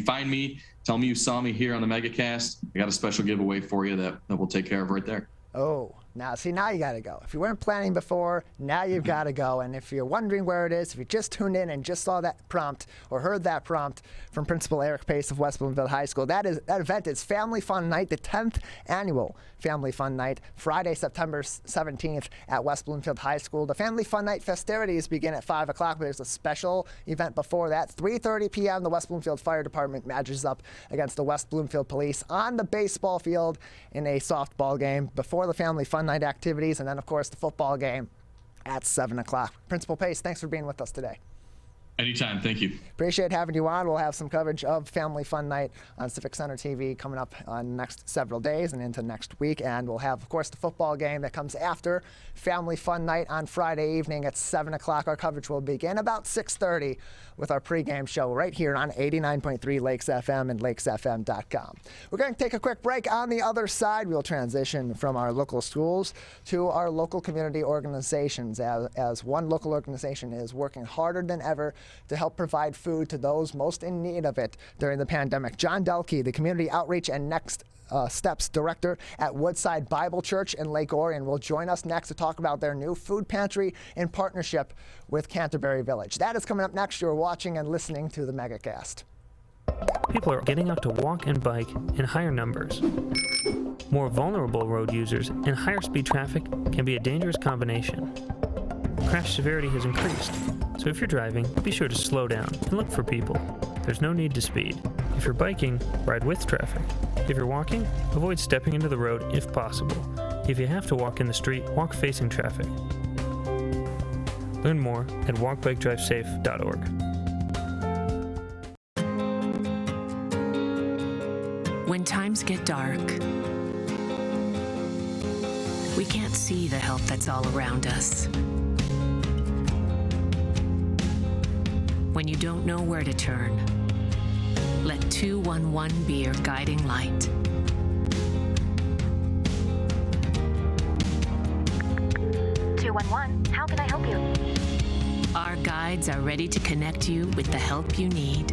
find me, tell me you saw me here on the Megacast, I got a special giveaway for you that we'll take care of right there. Oh, now you got to go. If you weren't planning before, now you've got to go. And if you're wondering where it is, if you just tuned in and just saw that prompt or heard that prompt from Principal Eric Pace of West Bloomfield High School, that event is Family Fun Night, the 10th annual Family Fun Night, Friday, September 17th at West Bloomfield High School. The Family Fun Night festivities begin at 5 o'clock, but there's a special event before that. 3:30 p.m., the West Bloomfield Fire Department matches up against the West Bloomfield Police on the baseball field in a softball game before the Family Fun Night activities, and then, of course, the football game at 7 o'clock. Principal Pace, thanks for being with us today. Anytime. Thank you. Appreciate having you on. We'll have some coverage of Family Fun Night on Civic Center TV coming up on the next several days and into next week. And we'll have, of course, the football game that comes after Family Fun Night on Friday evening at 7 o'clock. Our coverage will begin about 6:30 with our pregame show right here on 89.3 Lakes FM and lakesfm.com. We're going to take a quick break. On the other side, we'll transition from our local schools to our local community organizations, as one local organization is working harder than ever to help provide food to those most in need of it during the pandemic. John Delkey, the Community Outreach and Next Steps Director at Woodside Bible Church in Lake Orion, will join us next to talk about their new food pantry in partnership with Canterbury Village. That is coming up next. You're watching and listening to the Megacast. People are getting out to walk and bike in higher numbers. More vulnerable road users and higher speed traffic can be a dangerous combination. Crash severity has increased, so if you're driving, be sure to slow down and look for people. There's no need to speed. If you're biking, ride with traffic. If you're walking, avoid stepping into the road if possible. If you have to walk in the street, walk facing traffic. Learn more at walkbikedrivesafe.org. When times get dark, we can't see the help that's all around us. When you don't know where to turn, let 211 be your guiding light. How can I help you? Our guides are ready to connect you with the help you need.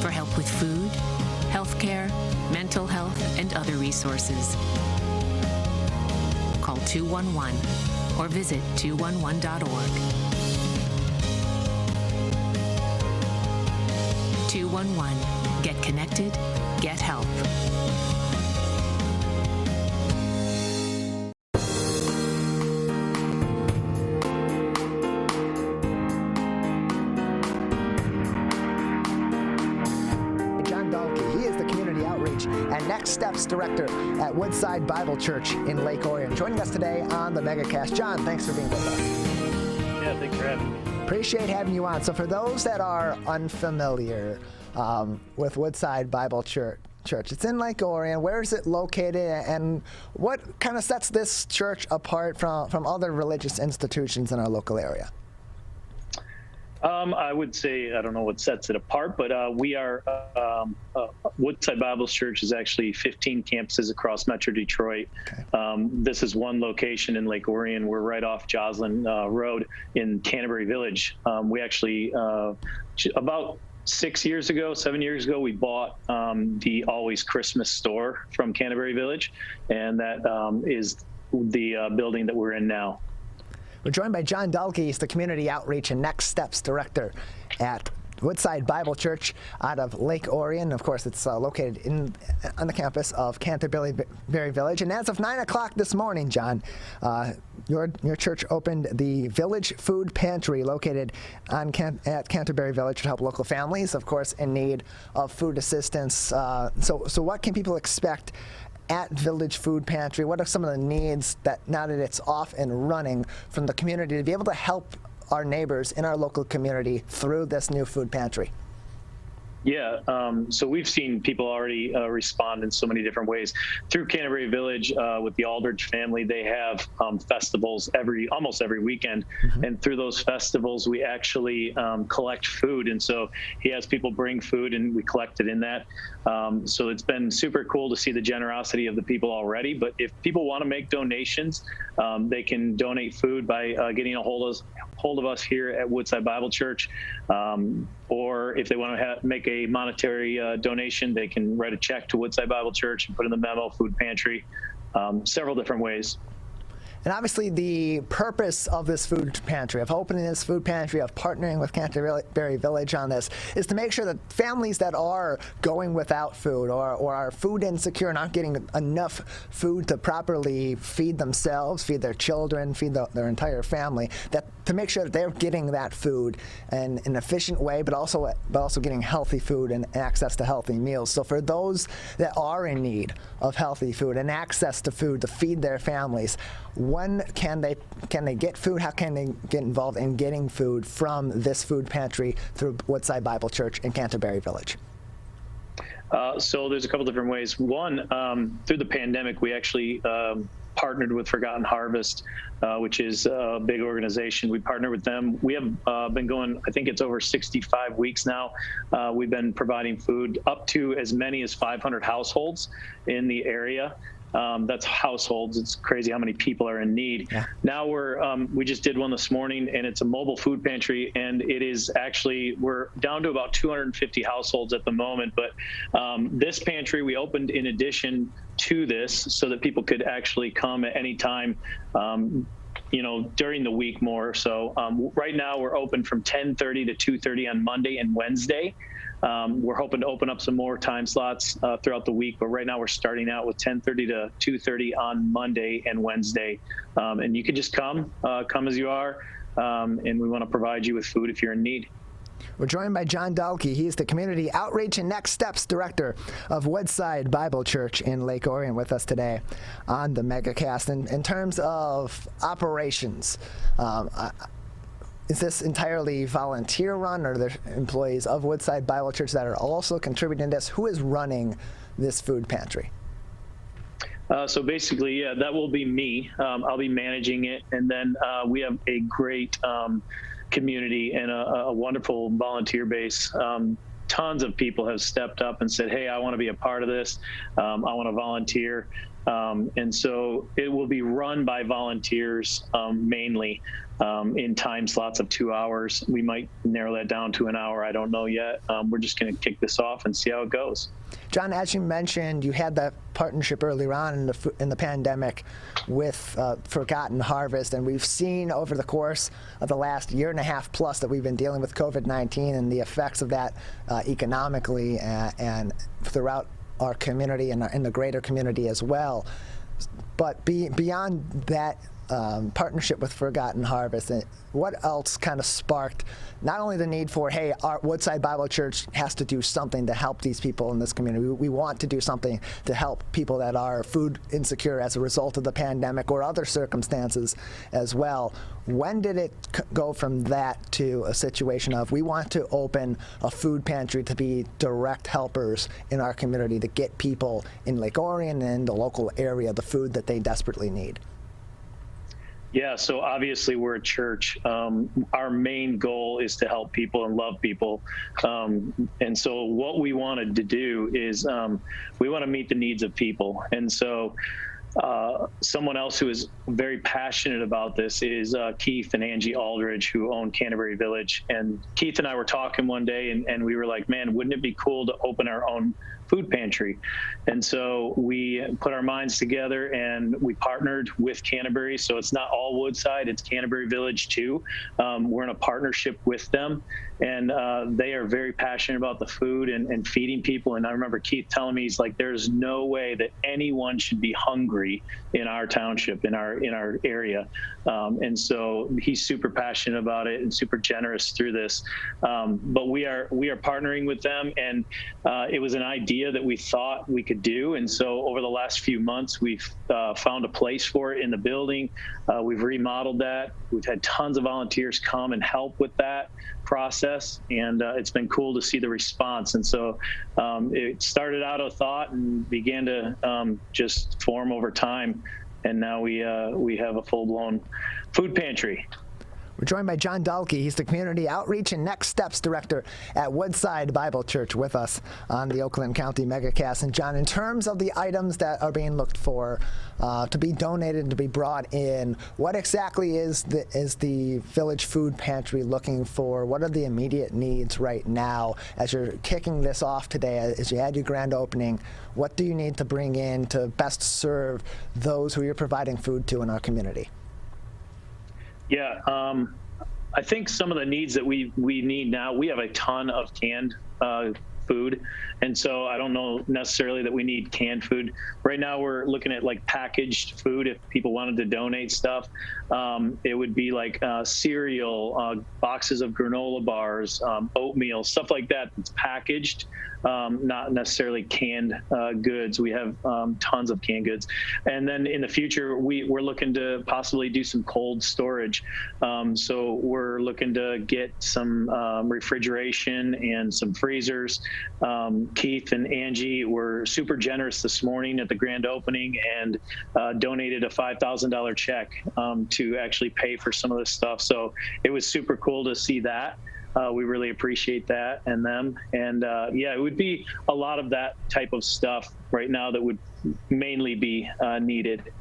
For help with food, healthcare, mental health, and other resources, call 211 or visit 211.org. 211. Get connected, get help. John Dalkey, he is the Community Outreach and Next Steps Director at Woodside Bible Church in Lake Orion, joining us today on the Megacast. John, thanks for being with us. Yeah, thanks for having me. Appreciate having you on. So for those that are unfamiliar with Woodside Bible Church, it's in Lake Orion. Where is it located, and what kind of sets this church apart from other religious institutions in our local area? I would say, I don't know what sets it apart, but we are, Woodside Bible Church is actually 15 campuses across Metro Detroit. Okay. This is one location in Lake Orion. We're right off Joslin Road in Canterbury Village. We actually, about 7 years ago, we bought the Always Christmas store from Canterbury Village, and that is the building that we're in now. We're joined by John Dalkey. He's the Community Outreach and Next Steps Director at Woodside Bible Church out of Lake Orion. Of course, it's located on the campus of Canterbury Village. And as of 9 o'clock this morning, John, your church opened the Village Food Pantry located at Canterbury Village to help local families, of course, in need of food assistance. So what can people expect at Village Food Pantry? What are some of the needs that, now that it's off and running, from the community to be able to help our neighbors in our local community through this new food pantry? Yeah, so we've seen people already respond in so many different ways. Through Canterbury Village, with the Aldridge family, they have festivals almost every weekend. Mm-hmm. And through those festivals, we actually collect food. And so he has people bring food, and we collect it in that. So it's been super cool to see the generosity of the people already. But if people want to make donations, they can donate food by getting a hold of us here at Woodside Bible Church. Or if they want to make a monetary donation, they can write a check to Woodside Bible Church and put in the memo, food pantry, several different ways. And obviously the purpose of this food pantry, of opening this food pantry, of partnering with Canterbury Village on this, is to make sure that families that are going without food or are food insecure, not getting enough food to properly feed themselves, feed their children, feed their entire family, that to make sure that they're getting that food in an efficient way, but also getting healthy food and access to healthy meals. So for those that are in need of healthy food and access to food to feed their families, when can they get food? How can they get involved in getting food from this food pantry through Woodside Bible Church in Canterbury Village? So there's a couple different ways. One, through the pandemic, we actually partnered with Forgotten Harvest, which is a big organization. We partnered with them. We have been going, I think it's over 65 weeks now. We've been providing food up to as many as 500 households in the area. That's households. It's crazy how many people are in need. Yeah. Now we just did one this morning, and it's a mobile food pantry, and it is actually, we're down to about 250 households at the moment. But this pantry we opened in addition to this so that people could actually come at any time, during the week more. So right now we're open from 10:30 to 2:30 on Monday and Wednesday. We're hoping to open up some more time slots throughout the week, but right now we're starting out with 10:30 to 2:30 on Monday and Wednesday. And you can just come as you are, and we want to provide you with food if you're in need. We're joined by John Dahlke. He's the Community Outreach and Next Steps Director of Woodside Bible Church in Lake Orion with us today on the Megacast. In terms of operations, is this entirely volunteer run, or are there employees of Woodside Bible Church that are also contributing to this? Who is running this food pantry? So basically, yeah, that will be me. I'll be managing it. And then we have a great community and a wonderful volunteer base. Tons of people have stepped up and said, hey, I want to be a part of this. I want to volunteer. And so it will be run by volunteers mainly in time slots of 2 hours. We might narrow that down to an hour. I don't know yet. We're just going to kick this off and see how it goes. John, as you mentioned, you had that partnership earlier on in the pandemic with Forgotten Harvest, and we've seen over the course of the last year and a half plus that we've been dealing with COVID-19 and the effects of that economically and throughout our community and in the greater community as well. But beyond that partnership with Forgotten Harvest, what else kind of sparked not only the need for, hey, our Woodside Bible Church has to do something to help these people in this community. We want to do something to help people that are food insecure as a result of the pandemic or other circumstances as well. When did it go from that to a situation of we want to open a food pantry to be direct helpers in our community to get people in Lake Orion and the local area the food that they desperately need? Yeah, so obviously we're a church. Our main goal is to help people and love people. And so what we wanted to do is we want to meet the needs of people. And so someone else who is very passionate about this is Keith and Angie Aldridge, who own Canterbury Village. And Keith and I were talking one day, and we were like, man, wouldn't it be cool to open our own food pantry? And so we put our minds together and we partnered with Canterbury. So it's not all Woodside, it's Canterbury Village too. We're in a partnership with them, and they are very passionate about the food and feeding people. And I remember Keith telling me, he's like, there's no way that anyone should be hungry in our township, in our area. And so he's super passionate about it and super generous through this. But we are partnering with them, and it was an idea that we thought we could do. And so over the last few months, we've found a place for it in the building. We've remodeled that. We've had tons of volunteers come and help with that process, and it's been cool to see the response. And so it started out a thought and began to just form over time, and now we have a full-blown food pantry. We're joined by John Dahlke. He's the Community Outreach and Next Steps Director at Woodside Bible Church with us on the Oakland County Megacast. And John, in terms of the items that are being looked for to be donated, to be brought in, what exactly is the Village Food Pantry looking for? What are the immediate needs right now as you're kicking this off today, as you had your grand opening? What do you need to bring in to best serve those who you're providing food to in our community? Yeah, I think some of the needs that we need now, we have a ton of canned food. And so I don't know necessarily that we need canned food. Right now we're looking at like packaged food. If people wanted to donate stuff, it would be like cereal, boxes of granola bars, oatmeal, stuff like that that's packaged, not necessarily canned goods. We have tons of canned goods. And then in the future, we're looking to possibly do some cold storage. So we're looking to get some refrigeration and some freezers. Keith and Angie were super generous this morning at the grand opening and donated a $5,000 check to actually pay for some of this stuff. So it was super cool to see that. We really appreciate that and them. And yeah, it would be a lot of that type of stuff right now that would mainly be needed.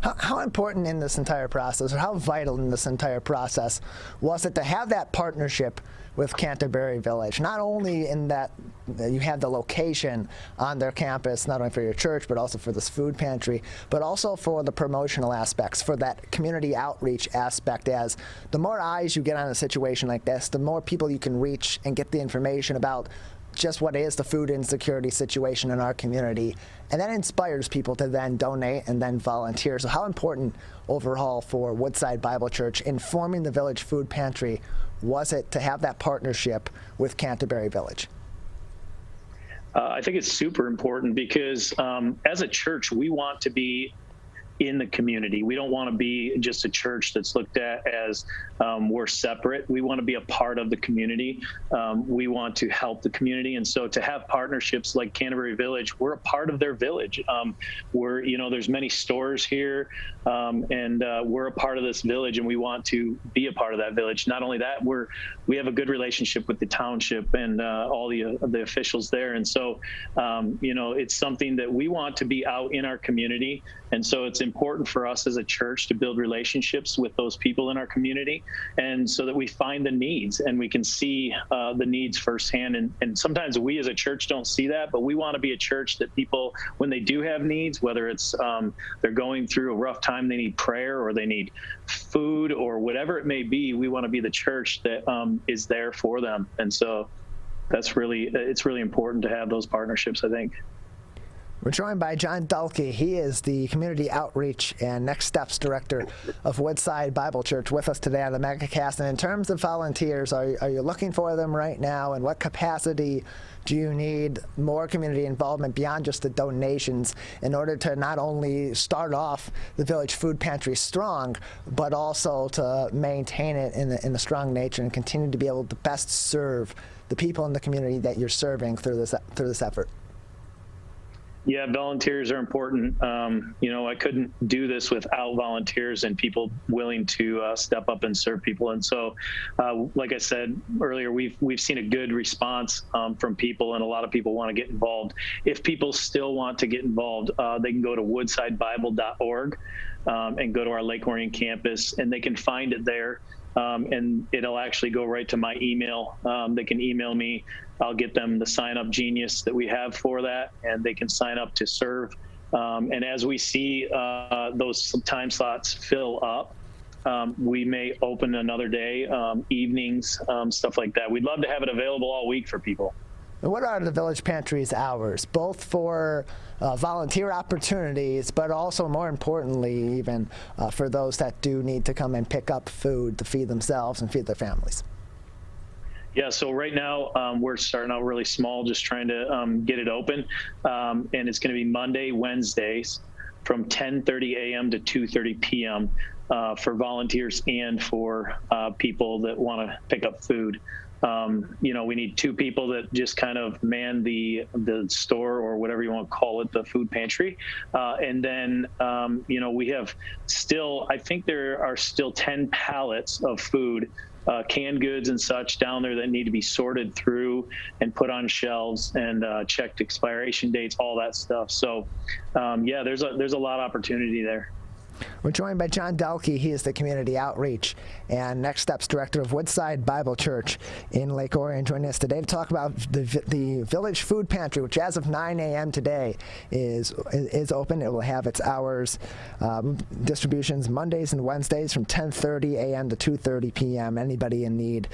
How important in this entire process, or how vital in this entire process, was it to have that partnership with Canterbury Village? Not only in that you have the location on their campus, not only for your church, but also for this food pantry, but also for the promotional aspects, for that community outreach aspect, as the more eyes you get on a situation like this, the more people you can reach and get the information about just what is the food insecurity situation in our community. And that inspires people to then donate and then volunteer. So how important overall for Woodside Bible Church informing the Village Food Pantry was it to have that partnership with Canterbury Village? I think it's super important because as a church, we want to be in the community. We don't want to be just a church that's looked at as we're separate. We want to be a part of the community. We want to help the community. And so to have partnerships like Canterbury Village, we're a part of their village. There's many stores here, and we're a part of this village, and we want to be a part of that village. Not only that, we have a good relationship with the township and all the officials there. And so, it's something that we want to be out in our community. And so it's important for us as a church to build relationships with those people in our community, and so that we find the needs and we can see the needs firsthand. And sometimes we as a church don't see that, but we want to be a church that people, when they do have needs, whether it's they're going through a rough time, they need prayer or they need food or whatever it may be, we want to be the church that is there for them. And so it's really important to have those partnerships, I think. We're joined by John Dulke. He is the Community Outreach and Next Steps Director of Woodside Bible Church, with us today on the Megacast. And in terms of volunteers, are you looking for them right now? And what capacity do you need more community involvement beyond just the donations in order to not only start off the Village Food Pantry strong, but also to maintain it in the strong nature and continue to be able to best serve the people in the community that you're serving through this effort? Yeah, volunteers are important. I couldn't do this without volunteers and people willing to step up and serve people. And so, like I said earlier, we've seen a good response from people, and a lot of people want to get involved. If people still want to get involved, they can go to woodsidebible.org and go to our Lake Orion campus, and they can find it there. And it'll actually go right to my email. They can email me. I'll get them the sign-up genius that we have for that, and they can sign up to serve. And as we see those time slots fill up, we may open another day, evenings, stuff like that. We'd love to have it available all week for people. And what are the Village Pantry's hours, both for volunteer opportunities, but also, more importantly, even for those that do need to come and pick up food to feed themselves and feed their families? Yeah, so right now we're starting out really small, just trying to get it open. And it's going to be Monday, Wednesdays from 10:30 a.m. to 2:30 p.m. For volunteers and for people that want to pick up food. We need 2 people that just kind of man the store, or whatever you want to call it, the food pantry. And then, we have still, I think there are still 10 pallets of food, canned goods and such down there that need to be sorted through and put on shelves and checked expiration dates, all that stuff. So, there's a lot of opportunity there. We're joined by John Delkey. He is the Community Outreach and Next Steps Director of Woodside Bible Church in Lake Orion, joining us today to talk about the Village Food Pantry, which as of 9 a.m. today is open. It will have its hours, distributions Mondays and Wednesdays from 10:30 a.m. to 2:30 p.m. Anybody in need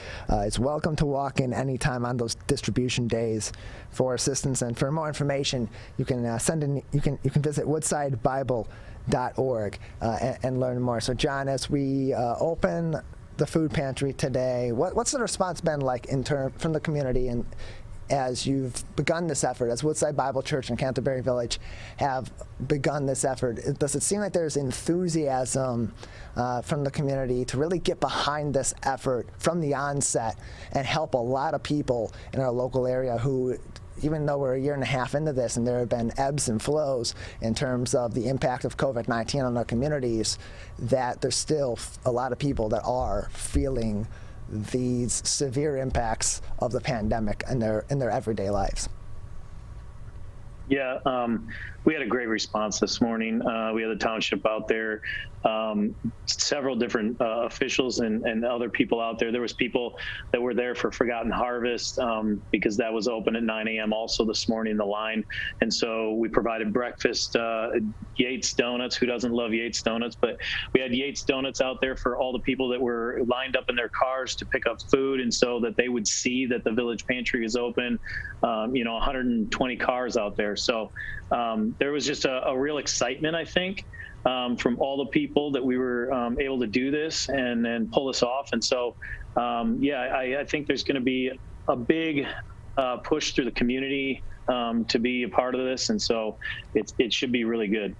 is welcome to walk in anytime on those distribution days for assistance. And for more information, you can you can visit woodsidebible.org and learn more. So John, as we open the food pantry today, what's the response been like from the community, and as you've begun this effort, as Woodside Bible Church and Canterbury Village have begun this effort, does it seem like there's enthusiasm from the community to really get behind this effort from the onset and help a lot of people in our local area who, even though we're a year and a half into this and there have been ebbs and flows in terms of the impact of COVID-19 on our communities, that there's still a lot of people that are feeling these severe impacts of the pandemic in their everyday lives? Yeah, we had a great response this morning. We had the township out there, several different officials and other people out there. There was people that were there for Forgotten Harvest because that was open at 9 a.m. also this morning, the line. And so we provided breakfast, Yates Donuts. Who doesn't love Yates Donuts? But we had Yates Donuts out there for all the people that were lined up in their cars to pick up food, and so that they would see that the Village Pantry is open. 120 cars out there. So there was just a real excitement, I think, from all the people that we were able to do this and pull this off. And so, I think there's going to be a big push through the community to be a part of this. And so it should be really good.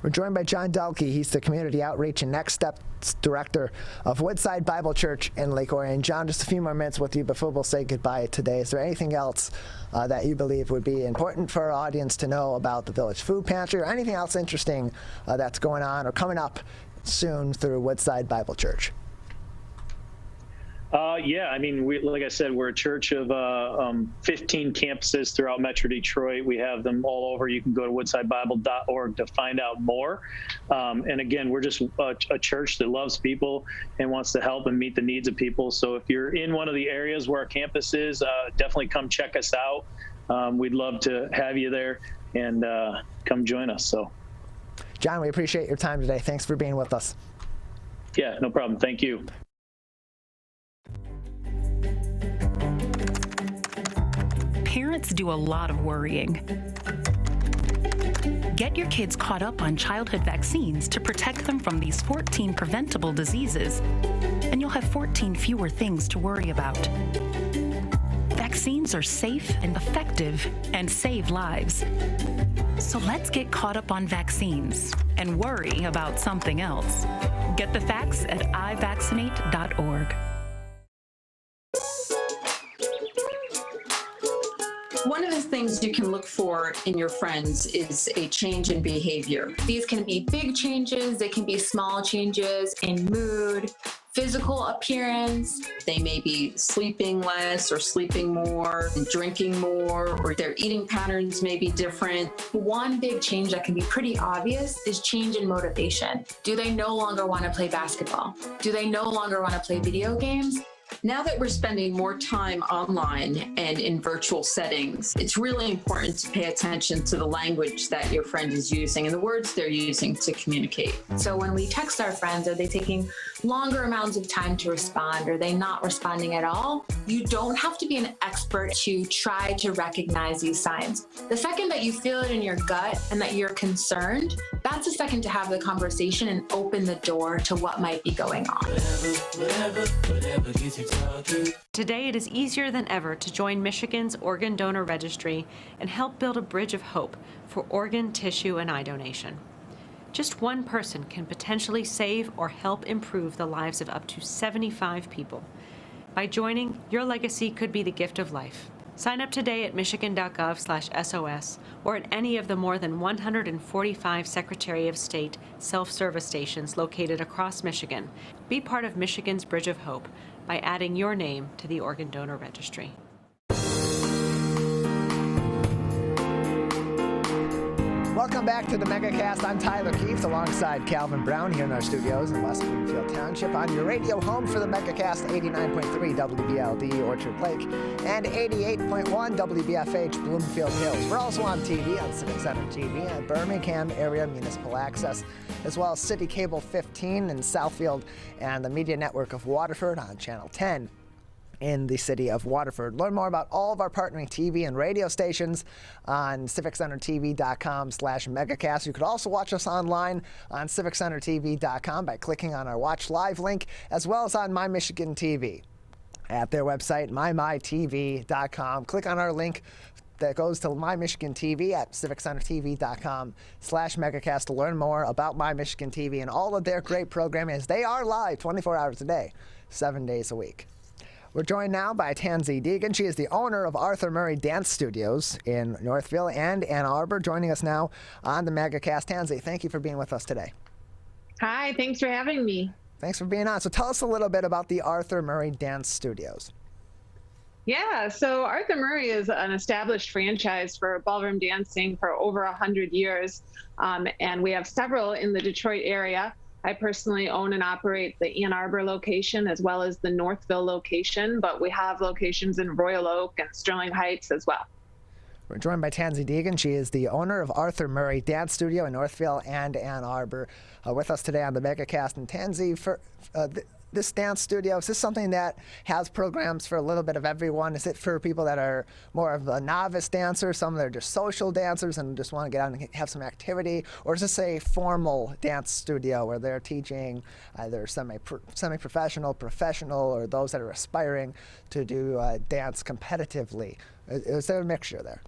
We're joined by John Delkey. He's the Community Outreach and Next Steps Director of Woodside Bible Church in Lake Orion. John, just a few more minutes with you before we'll say goodbye today. Is there anything else that you believe would be important for our audience to know about the Village Food Pantry, or anything else interesting that's going on or coming up soon through Woodside Bible Church? Like I said, we're a church of 15 campuses throughout Metro Detroit. We have them all over. You can go to woodsidebible.org to find out more. And again, we're just a church that loves people and wants to help and meet the needs of people. So if you're in one of the areas where our campus is, definitely come check us out. We'd love to have you there and come join us. So, John, we appreciate your time today. Thanks for being with us. Yeah, no problem. Thank you. Parents do a lot of worrying. Get your kids caught up on childhood vaccines to protect them from these 14 preventable diseases, and you'll have 14 fewer things to worry about. Vaccines are safe and effective and save lives. So let's get caught up on vaccines and worry about something else. Get the facts at ivaccinate.org. One of the things you can look for in your friends is a change in behavior. These can be big changes, they can be small changes in mood, physical appearance. They may be sleeping less or sleeping more, drinking more, or their eating patterns may be different. One big change that can be pretty obvious is change in motivation. Do they no longer want to play basketball? Do they no longer want to play video games? Now that we're spending more time online and in virtual settings, it's really important to pay attention to the language that your friend is using and the words they're using to communicate. So when we text our friends, are they taking longer amounts of time to respond? Are they not responding at all? You don't have to be an expert to try to recognize these signs. The second that you feel it in your gut and that you're concerned, that's the second to have the conversation and open the door to what might be going on. Whatever gets you talking. Today, it is easier than ever to join Michigan's Organ Donor Registry and help build a bridge of hope for organ, tissue, and eye donation. Just one person can potentially save or help improve the lives of up to 75 people. By joining, your legacy could be the gift of life. Sign up today at michigan.gov/SOS or at any of the more than 145 Secretary of State self-service stations located across Michigan. Be part of Michigan's Bridge of Hope by adding your name to the Organ Donor Registry. Welcome back to the Megacast. I'm Tyler Keith alongside Calvin Brown here in our studios in West Bloomfield Township on your radio home for the Megacast 89.3 WBLD Orchard Lake and 88.1 WBFH Bloomfield Hills. We're also on TV on Civic Center TV and Birmingham Area Municipal Access, as well as City Cable 15 in Southfield and the Media Network of Waterford on Channel 10. In the city of Waterford. Learn more about all of our partnering TV and radio stations on civiccentertv.com/megacast. You could also watch us online on civiccentertv.com by clicking on our Watch Live link, as well as on My Michigan TV at their website, mymytv.com. Click on our link that goes to My Michigan TV at civiccentertv.com/megacast to learn more about My Michigan TV and all of their great programming, as they are live 24 hours a day, 7 days a week. We're joined now by Tansey Degen. She is the owner of Arthur Murray Dance Studios in Northville and Ann Arbor, joining us now on the Megacast. Tansey, thank you for being with us today. Hi, thanks for having me. Thanks for being on. So tell us a little bit about the Arthur Murray Dance Studios. Yeah, so Arthur Murray is an established franchise for ballroom dancing for over 100 years, and we have several in the Detroit area. I personally own and operate the Ann Arbor location as well as the Northville location, but we have locations in Royal Oak and Sterling Heights as well. We're joined by Tansey Degen. She is the owner of Arthur Murray Dance Studio in Northville and Ann Arbor, with us today on the Megacast. And Tansey, for this dance studio, is this something that has programs for a little bit of everyone? Is it for people that are more of a novice dancer, some that are just social dancers and just want to get out and have some activity? Or is this a formal dance studio where they're teaching either semi-professional, professional, or those that are aspiring to do dance competitively? Is there a mixture there?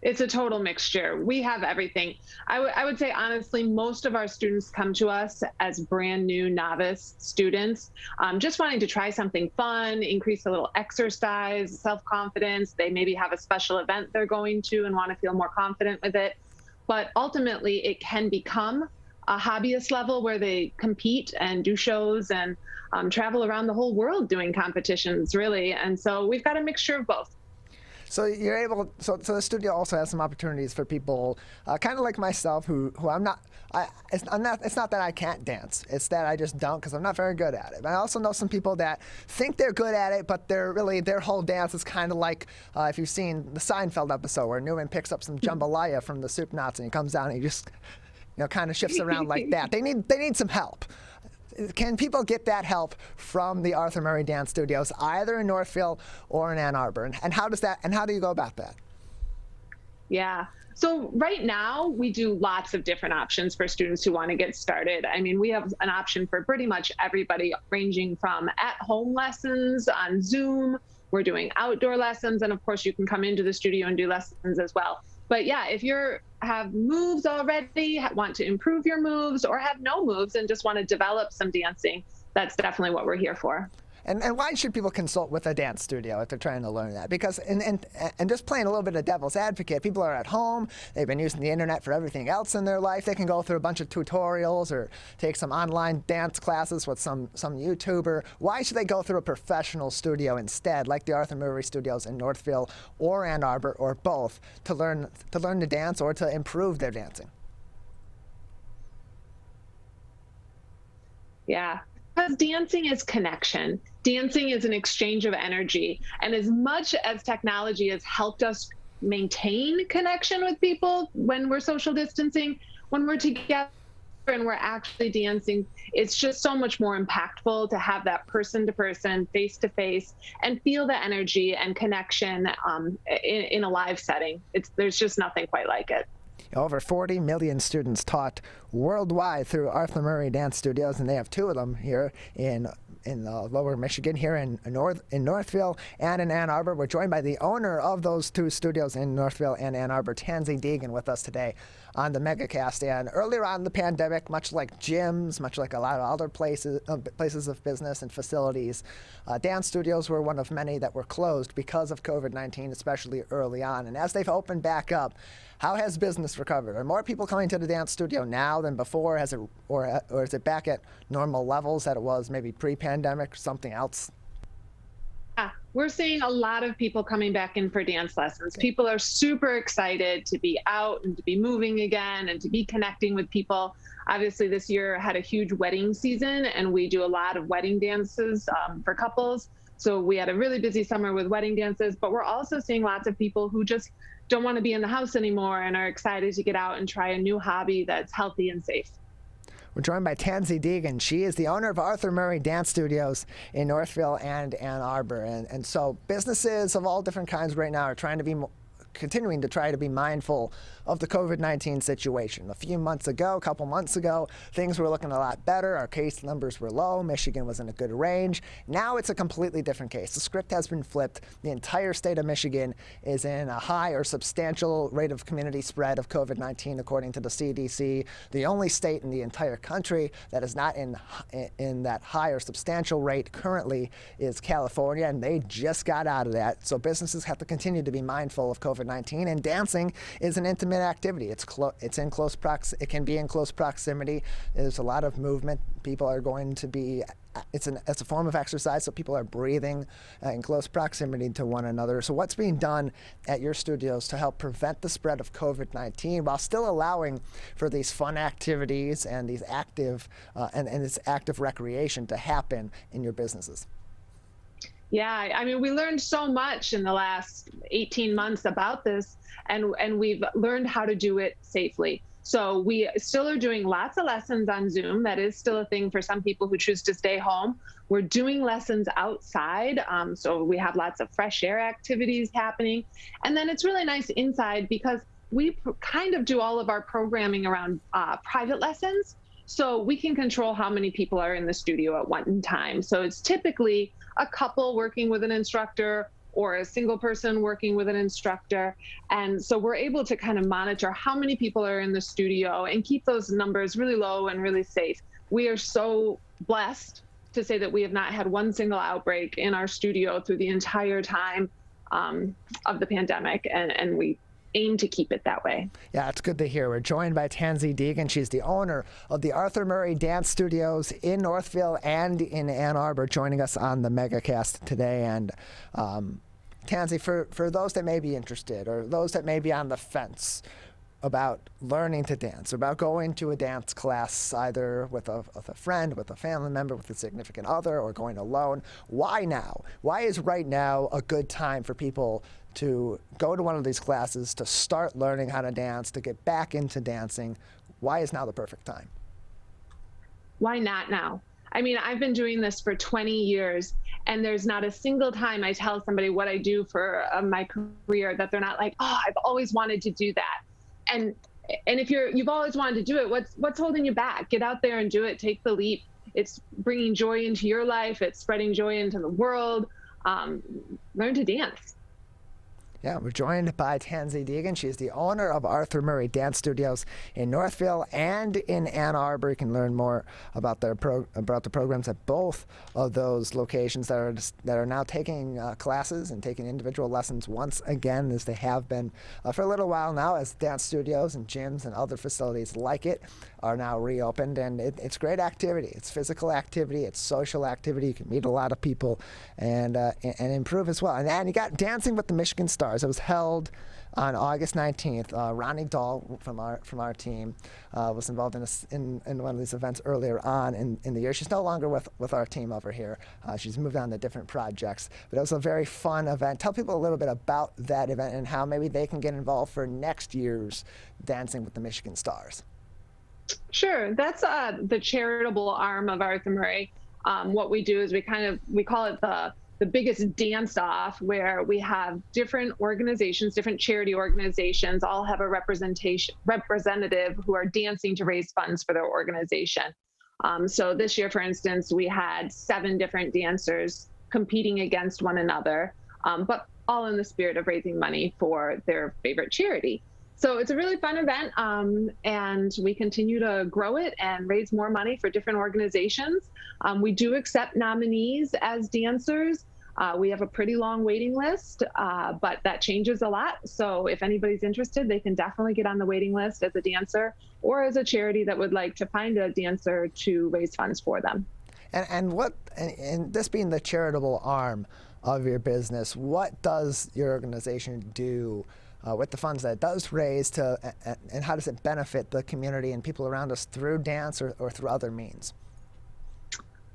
It's a total mixture. We have everything. I would say, honestly, most of our students come to us as brand new novice students, just wanting to try something fun, increase a little exercise, self-confidence. They maybe have a special event they're going to and want to feel more confident with it. But ultimately, it can become a hobbyist level where they compete and do shows and travel around the whole world doing competitions, really. And so we've got a mixture of both. So you're able. So the studio also has some opportunities for people, kind of like myself, who I'm not. It's not that I can't dance. It's that I just don't, because I'm not very good at it. But I also know some people that think they're good at it, but their whole dance is kind of like if you've seen the Seinfeld episode where Newman picks up some jambalaya from the soup knots and he comes down and he just, kind of shifts around like that. They need some help. Can people get that help from the Arthur Murray Dance Studios, either in Northville or in Ann Arbor? And how do you go about that? Yeah. So right now we do lots of different options for students who want to get started. I mean, we have an option for pretty much everybody, ranging from at-home lessons on Zoom. We're doing outdoor lessons, and of course you can come into the studio and do lessons as well. But yeah, if you have moves already, want to improve your moves, or have no moves and just want to develop some dancing, that's definitely what we're here for. And why should people consult with a dance studio if they're trying to learn that? Because, and just playing a little bit of devil's advocate, people are at home, they've been using the internet for everything else in their life. They can go through a bunch of tutorials or take some online dance classes with some YouTuber. Why should they go through a professional studio instead, like the Arthur Murray Studios in Northville or Ann Arbor, or both, to learn to dance or to improve their dancing? Yeah. Because dancing is connection. Dancing is an exchange of energy. And as much as technology has helped us maintain connection with people when we're social distancing, when we're together and we're actually dancing, it's just so much more impactful to have that person-to-person, face-to-face, and feel the energy and connection in a live setting. There's just nothing quite like it. Over 40 million students taught worldwide through Arthur Murray Dance Studios, and they have two of them here in Lower Michigan, here in Northville and in Ann Arbor. We're joined by the owner of those two studios in Northville and Ann Arbor, Tansey Degen, with us today on the Megacast. And earlier on in the pandemic, much like gyms, much like a lot of other places of business and facilities, dance studios were one of many that were closed because of COVID-19, especially early on. And as they've opened back up, how has business recovered? Are more people coming to the dance studio now than before? Or is it back at normal levels that it was maybe pre-pandemic or something else? we're seeing a lot of people coming back in for dance lessons. People are super excited to be out and to be moving again and to be connecting with people. Obviously, this year had a huge wedding season, and we do a lot of wedding dances for couples. So we had a really busy summer with wedding dances, but we're also seeing lots of people who just don't want to be in the house anymore and are excited to get out and try a new hobby that's healthy and safe. We're joined by Tansey Degen. She is the owner of Arthur Murray Dance Studios in Northville and Ann Arbor. And so businesses of all different kinds right now are trying to be continuing to try to be mindful of the COVID-19 situation. A couple months ago, things were looking a lot better. Our case numbers were low. Michigan was in a good range. Now it's a completely different case. The script has been flipped. The entire state of Michigan is in a high or substantial rate of community spread of COVID-19, according to the CDC. The only state in the entire country that is not in that high or substantial rate currently is California, and they just got out of that. So businesses have to continue to be mindful of COVID-19, and dancing is an intimate activity. It can be in close proximity. There's a lot of movement. People are going to be. It's a form of exercise, so people are breathing in close proximity to one another. So what's being done at your studios to help prevent the spread of COVID-19 while still allowing for these fun activities and these active and this active recreation to happen in your businesses? Yeah, I mean, we learned so much in the last 18 months about this, and we've learned how to do it safely. So we still are doing lots of lessons on Zoom. That is still a thing for some people who choose to stay home. We're doing lessons outside. So we have lots of fresh air activities happening. And then it's really nice inside because we kind of do all of our programming around private lessons. So we can control how many people are in the studio at one time. So it's typically a couple working with an instructor or a single person working with an instructor. And so we're able to kind of monitor how many people are in the studio and keep those numbers really low and really safe. We are so blessed to say that we have not had one single outbreak in our studio through the entire time of the pandemic, and we aim to keep it that way. Yeah, it's good to hear. We're joined by Tansey Degen. She's the owner of the Arthur Murray Dance Studios in Northville and in Ann Arbor, joining us on the Megacast today. And Tansey, for those that may be interested or those that may be on the fence about learning to dance, about going to a dance class either with a friend, with a family member, with a significant other, or going alone, why now? Why is right now a good time for people to go to one of these classes, to start learning how to dance, to get back into dancing? Why is now the perfect time? Why not now? I mean, I've been doing this for 20 years, and there's not a single time I tell somebody what I do for my career that they're not like, oh, I've always wanted to do that. And if you've always wanted to do it, what's holding you back? Get out there and do it. Take the leap. It's bringing joy into your life. It's spreading joy into the world. Learn to dance. Yeah, we're joined by Tansey Degen. She's the owner of Arthur Murray Dance Studios in Northville and in Ann Arbor. You can learn more about the programs at both of those locations that are now taking classes and taking individual lessons once again, as they have been for a little while now, as dance studios and gyms and other facilities like it are now reopened. And it's great activity. It's physical activity. It's social activity. You can meet a lot of people and improve as well. And you got Dancing with the Michigan Stars. It was held on August 19th. Ronnie Dahl from our team was involved in one of these events earlier on in the year. She's no longer with our team over here. She's moved on to different projects. But it was a very fun event. Tell people a little bit about that event and how maybe they can get involved for next year's Dancing with the Michigan Stars. Sure. That's the charitable arm of Arthur Murray. What we do is we call it the biggest dance off, where we have different organizations, different charity organizations, all have a representative who are dancing to raise funds for their organization. So this year, for instance, we had 7 different dancers competing against one another, but all in the spirit of raising money for their favorite charity. So it's a really fun event, and we continue to grow it and raise more money for different organizations. We do accept nominees as dancers. We have a pretty long waiting list, but that changes a lot. So if anybody's interested, they can definitely get on the waiting list as a dancer or as a charity that would like to find a dancer to raise funds for them. And this being the charitable arm of your business. What does your organization do with the funds that it does raise and how does it benefit the community and people around us through dance or through other means?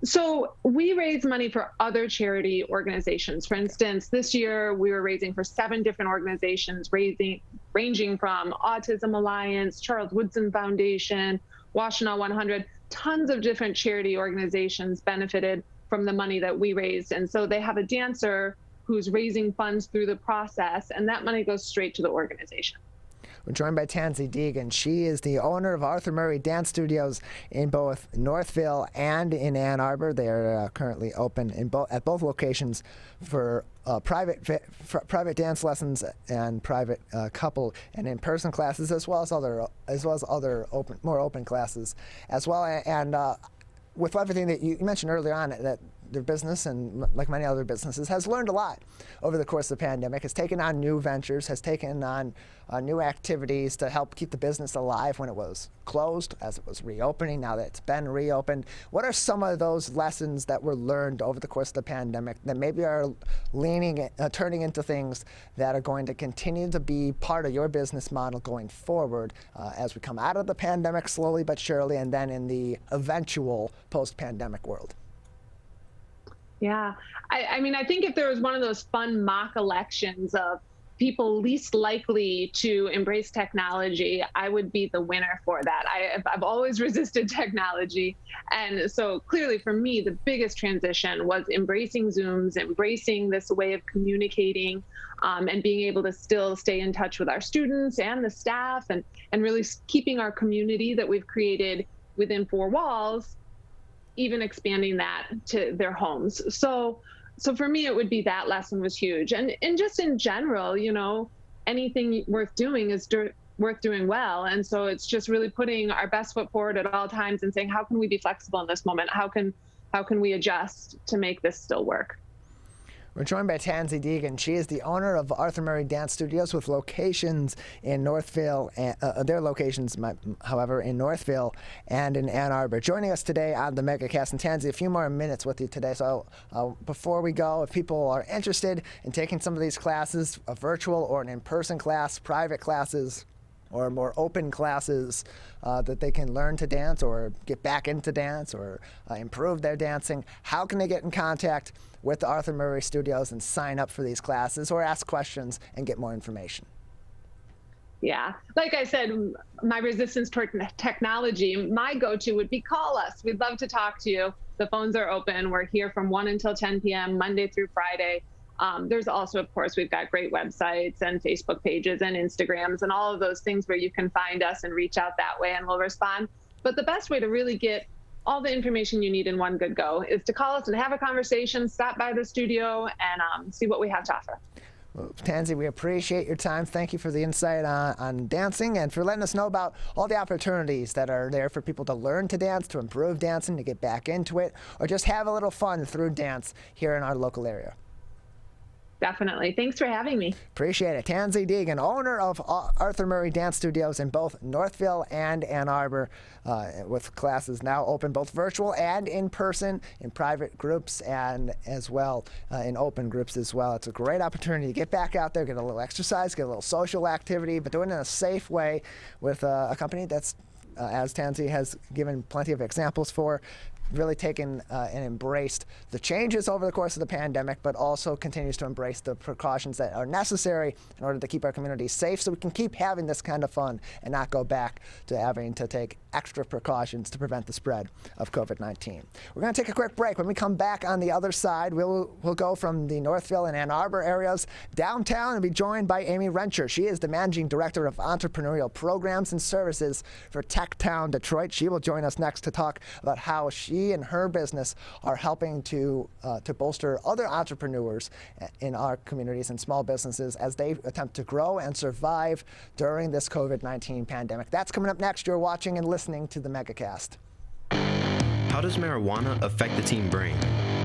So we raise money for other charity organizations. For instance, this year we were raising for 7 different organizations, ranging from Autism Alliance, Charles Woodson Foundation, Washtenaw 100. Tons of different charity organizations benefited from the money that we raised. And so they have a dancer who's raising funds through the process, and that money goes straight to the organization. We're joined by Tansey Degen. She is the owner of Arthur Murray Dance Studios in both Northville and in Ann Arbor. They are currently open at both locations for private dance lessons and private couple and in-person classes, as well as other more open classes as well. And with everything that you mentioned earlier on, that their business, and like many other businesses, has learned a lot over the course of the pandemic, has taken on new ventures, has taken on new activities to help keep the business alive when it was closed, as it was reopening, now that it's been reopened. What are some of those lessons that were learned over the course of the pandemic that maybe are turning into things that are going to continue to be part of your business model going forward as we come out of the pandemic slowly but surely, and then in the eventual post-pandemic world? Yeah, I mean, I think if there was one of those fun mock elections of people least likely to embrace technology, I would be the winner for that. I've always resisted technology. And so clearly for me, the biggest transition was embracing Zooms, embracing this way of communicating, and being able to still stay in touch with our students and the staff, and really keeping our community that we've created within 4 walls, even expanding that to their homes. So for me, it would be that lesson was huge. And just in general, you know, anything worth doing is worth doing well. And so it's just really putting our best foot forward at all times and saying, how can we be flexible in this moment? How can we adjust to make this still work? We're joined by Tansey Degen. She is the owner of Arthur Murray Dance Studios with locations in Northville, their locations, however, in Northville and in Ann Arbor. Joining us today on the Megacast. And Tansey, a few more minutes with you today. So before we go, if people are interested in taking some of these classes, a virtual or an in-person class, private classes, or more open classes that they can learn to dance or get back into dance or improve their dancing, how can they get in contact with the Arthur Murray Studios and sign up for these classes or ask questions and get more information? Yeah, like I said, my resistance toward technology, my go-to would be call us. We'd love to talk to you. The phones are open. We're here from 1 until 10 p.m., Monday through Friday. There's also, of course, we've got great websites and Facebook pages and Instagrams and all of those things where you can find us and reach out that way and we'll respond. But the best way to really get all the information you need in one good go is to call us and have a conversation, stop by the studio, and see what we have to offer. Well, Tansey, we appreciate your time. Thank you for the insight on dancing and for letting us know about all the opportunities that are there for people to learn to dance, to improve dancing, to get back into it, or just have a little fun through dance here in our local area. Definitely. Thanks for having me. Appreciate it. Tansey Degen, owner of Arthur Murray Dance Studios in both Northville and Ann Arbor, with classes now open both virtual and in person, in private groups and as well in open groups as well. It's a great opportunity to get back out there, get a little exercise, get a little social activity, but doing it in a safe way with a company that's, as Tansey has given plenty of examples for, really taken and embraced the changes over the course of the pandemic, but also continues to embrace the precautions that are necessary in order to keep our community safe so we can keep having this kind of fun and not go back to having to take extra precautions to prevent the spread of COVID-19. We're going to take a quick break. When we come back on the other side, we'll go from the Northville and Ann Arbor areas downtown and be joined by Amy Rencher. She is the Managing Director of Entrepreneurial Programs and Services for Tech Town Detroit. She will join us next to talk about how she and her business are helping to bolster other entrepreneurs in our communities and small businesses as they attempt to grow and survive during this COVID-19 pandemic. That's coming up next. You're watching and listening to the Megacast. How does marijuana affect the teen brain?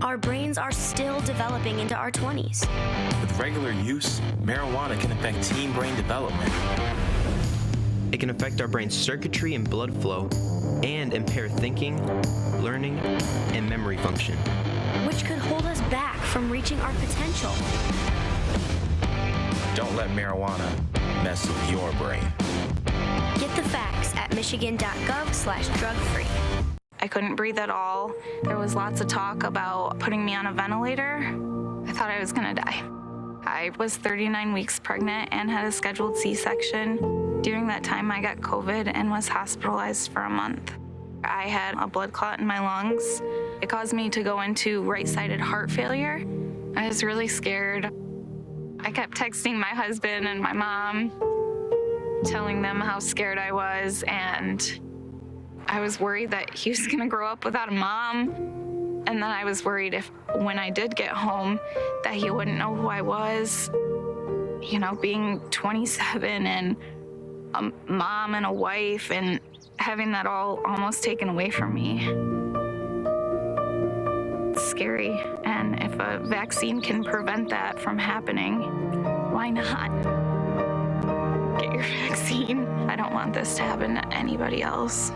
Our brains are still developing into our 20s. With regular use, marijuana can affect teen brain development. It can affect our brain's circuitry and blood flow and impair thinking, learning, and memory function. which could hold us back from reaching our potential. Don't let marijuana mess with your brain. Get the facts at michigan.gov/drug-free. I couldn't breathe at all. There was lots of talk about putting me on a ventilator. I thought I was gonna die. I was 39 weeks pregnant and had a scheduled C-section. During that time, I got COVID and was hospitalized for a month. I had a blood clot in my lungs. It caused me to go into right-sided heart failure. I was really scared. I kept texting my husband and my mom, telling them how scared I was, and I was worried that he was gonna grow up without a mom. And then I was worried if, when I did get home, that he wouldn't know who I was. You know, being 27 and a mom and a wife and having that all almost taken away from me. It's scary, and if a vaccine can prevent that from happening, why not? Get your vaccine. I don't want this to happen to anybody else.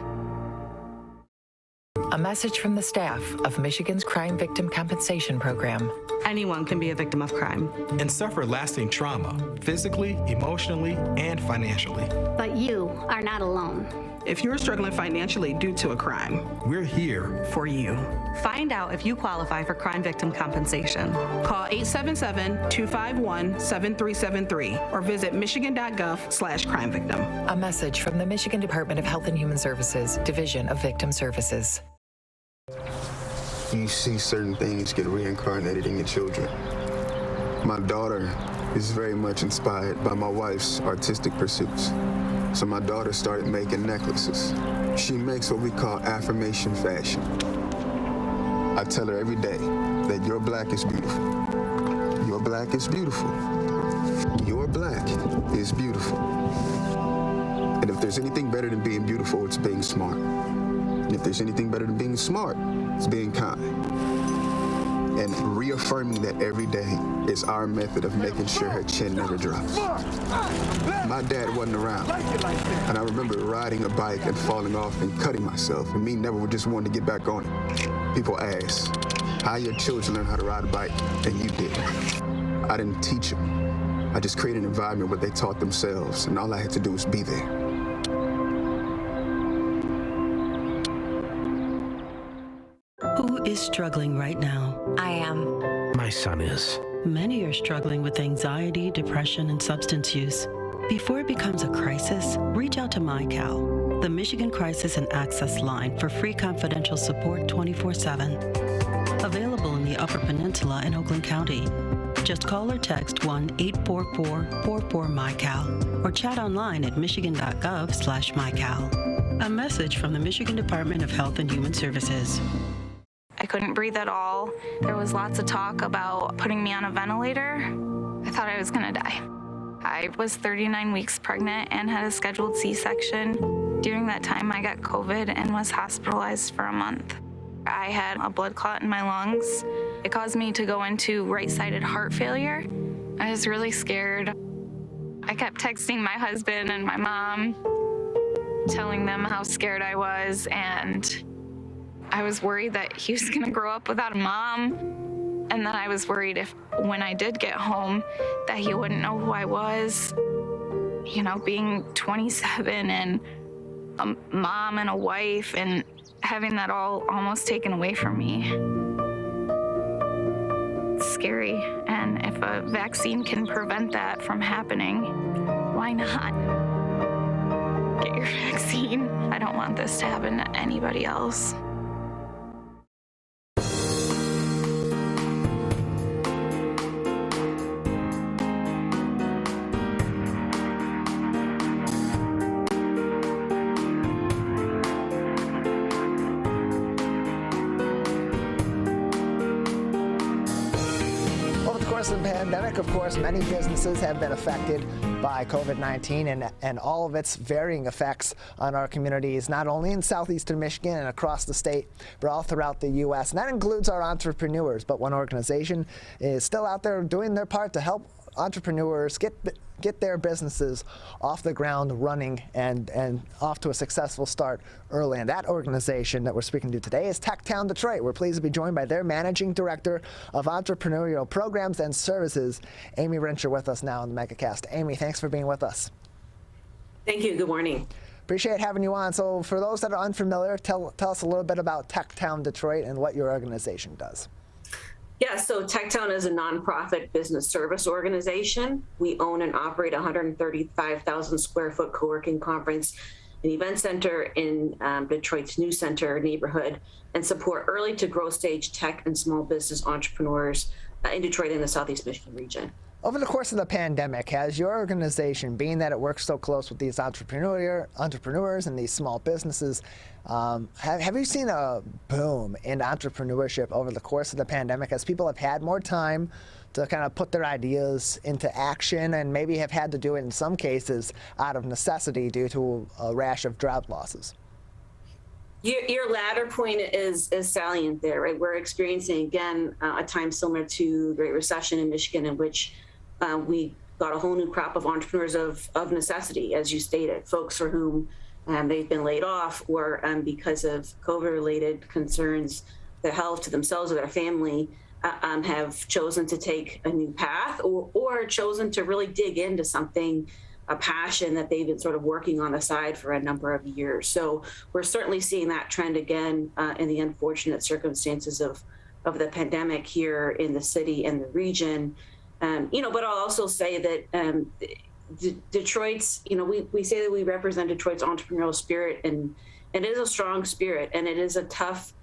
A message from the staff of Michigan's Crime Victim Compensation Program. Anyone can be a victim of crime And suffer lasting trauma, physically, emotionally, and financially. But you are not alone. If you're struggling financially due to a crime, We're here for you. Find out if you qualify for crime victim compensation. Call 877-251-7373 or visit michigan.gov/crime victim. A message from the Michigan Department of Health and Human Services, Division of Victim Services. You see certain things get reincarnated in your children. My daughter is very much inspired by my wife's artistic pursuits. So my daughter started making necklaces. She makes what we call affirmation fashion. I tell her every day that your black is beautiful. Your black is beautiful. Your black is beautiful. And if there's anything better than being beautiful, it's being smart. And if there's anything better than being smart, it's being kind. And reaffirming that every day is our method of making sure her chin never drops. My dad wasn't around, and I remember riding a bike and falling off and cutting myself, and me never just wanted to get back on it. People ask, how your children learn how to ride a bike, and you didn't. I didn't teach them. I just created an environment where they taught themselves, and all I had to do was be there. Who is struggling right now? I am. My son is. Many are struggling with anxiety, depression, and substance use. Before it becomes a crisis, reach out to MyCal, the Michigan Crisis and Access Line for free confidential support 24/7. Available in the Upper Peninsula and Oakland County. Just call or text 1-844-44-MyCal or chat online at michigan.gov/MyCal. A message from the Michigan Department of Health and Human Services. I couldn't breathe at all. There was lots of talk about putting me on a ventilator. I thought I was gonna die. I was 39 weeks pregnant and had a scheduled C-section. During that time, I got COVID and was hospitalized for a month. I had a blood clot in my lungs. It caused me to go into right-sided heart failure. I was really scared. I kept texting my husband and my mom, telling them how scared I was, and I was worried that he was gonna grow up without a mom. And then I was worried if, when I did get home, that he wouldn't know who I was. You know, being 27 and a mom and a wife and having that all almost taken away from me. It's scary, and if a vaccine can prevent that from happening, why not? Get your vaccine. I don't want this to happen to anybody else. The pandemic, of course, many businesses have been affected by COVID-19 and all of its varying effects on our communities, not only in southeastern Michigan and across the state, but all throughout the U.S. And that includes our entrepreneurs. But one organization is still out there doing their part to help entrepreneurs get their businesses off the ground running and off to a successful start early. And that organization that we're speaking to today is TechTown Detroit. We're pleased to be joined by their Managing Director of Entrepreneurial Programs and Services, Amy Rincher, with us now on the Megacast. Amy, thanks for being with us. Thank you. Good morning. Appreciate having you on. So for those that are unfamiliar, tell us a little bit about TechTown Detroit and what your organization does. Yeah, so TechTown is a nonprofit business service organization. We own and operate a 135,000 square foot co-working conference and event center in Detroit's New Center neighborhood, and support early to growth stage tech and small business entrepreneurs in Detroit and the Southeast Michigan region. Over the course of the pandemic, has your organization, being that it works so close with these entrepreneurs and these small businesses, have you seen a boom in entrepreneurship over the course of the pandemic as people have had more time to kind of put their ideas into action and maybe have had to do it in some cases out of necessity due to a rash of job losses? Your latter point is salient there, right? We're experiencing, again, a time similar to the Great Recession in Michigan, in which we got a whole new crop of entrepreneurs of necessity, as you stated, folks for whom they've been laid off or because of COVID-related concerns, their health, to themselves or their family, have chosen to take a new path or chosen to really dig into something, a passion that they've been sort of working on the side for a number of years. So we're certainly seeing that trend again in the unfortunate circumstances of the pandemic here in the city and the region. But I'll also say that Detroit's, we say that we represent Detroit's entrepreneurial spirit, and it is a strong spirit, and it is a tough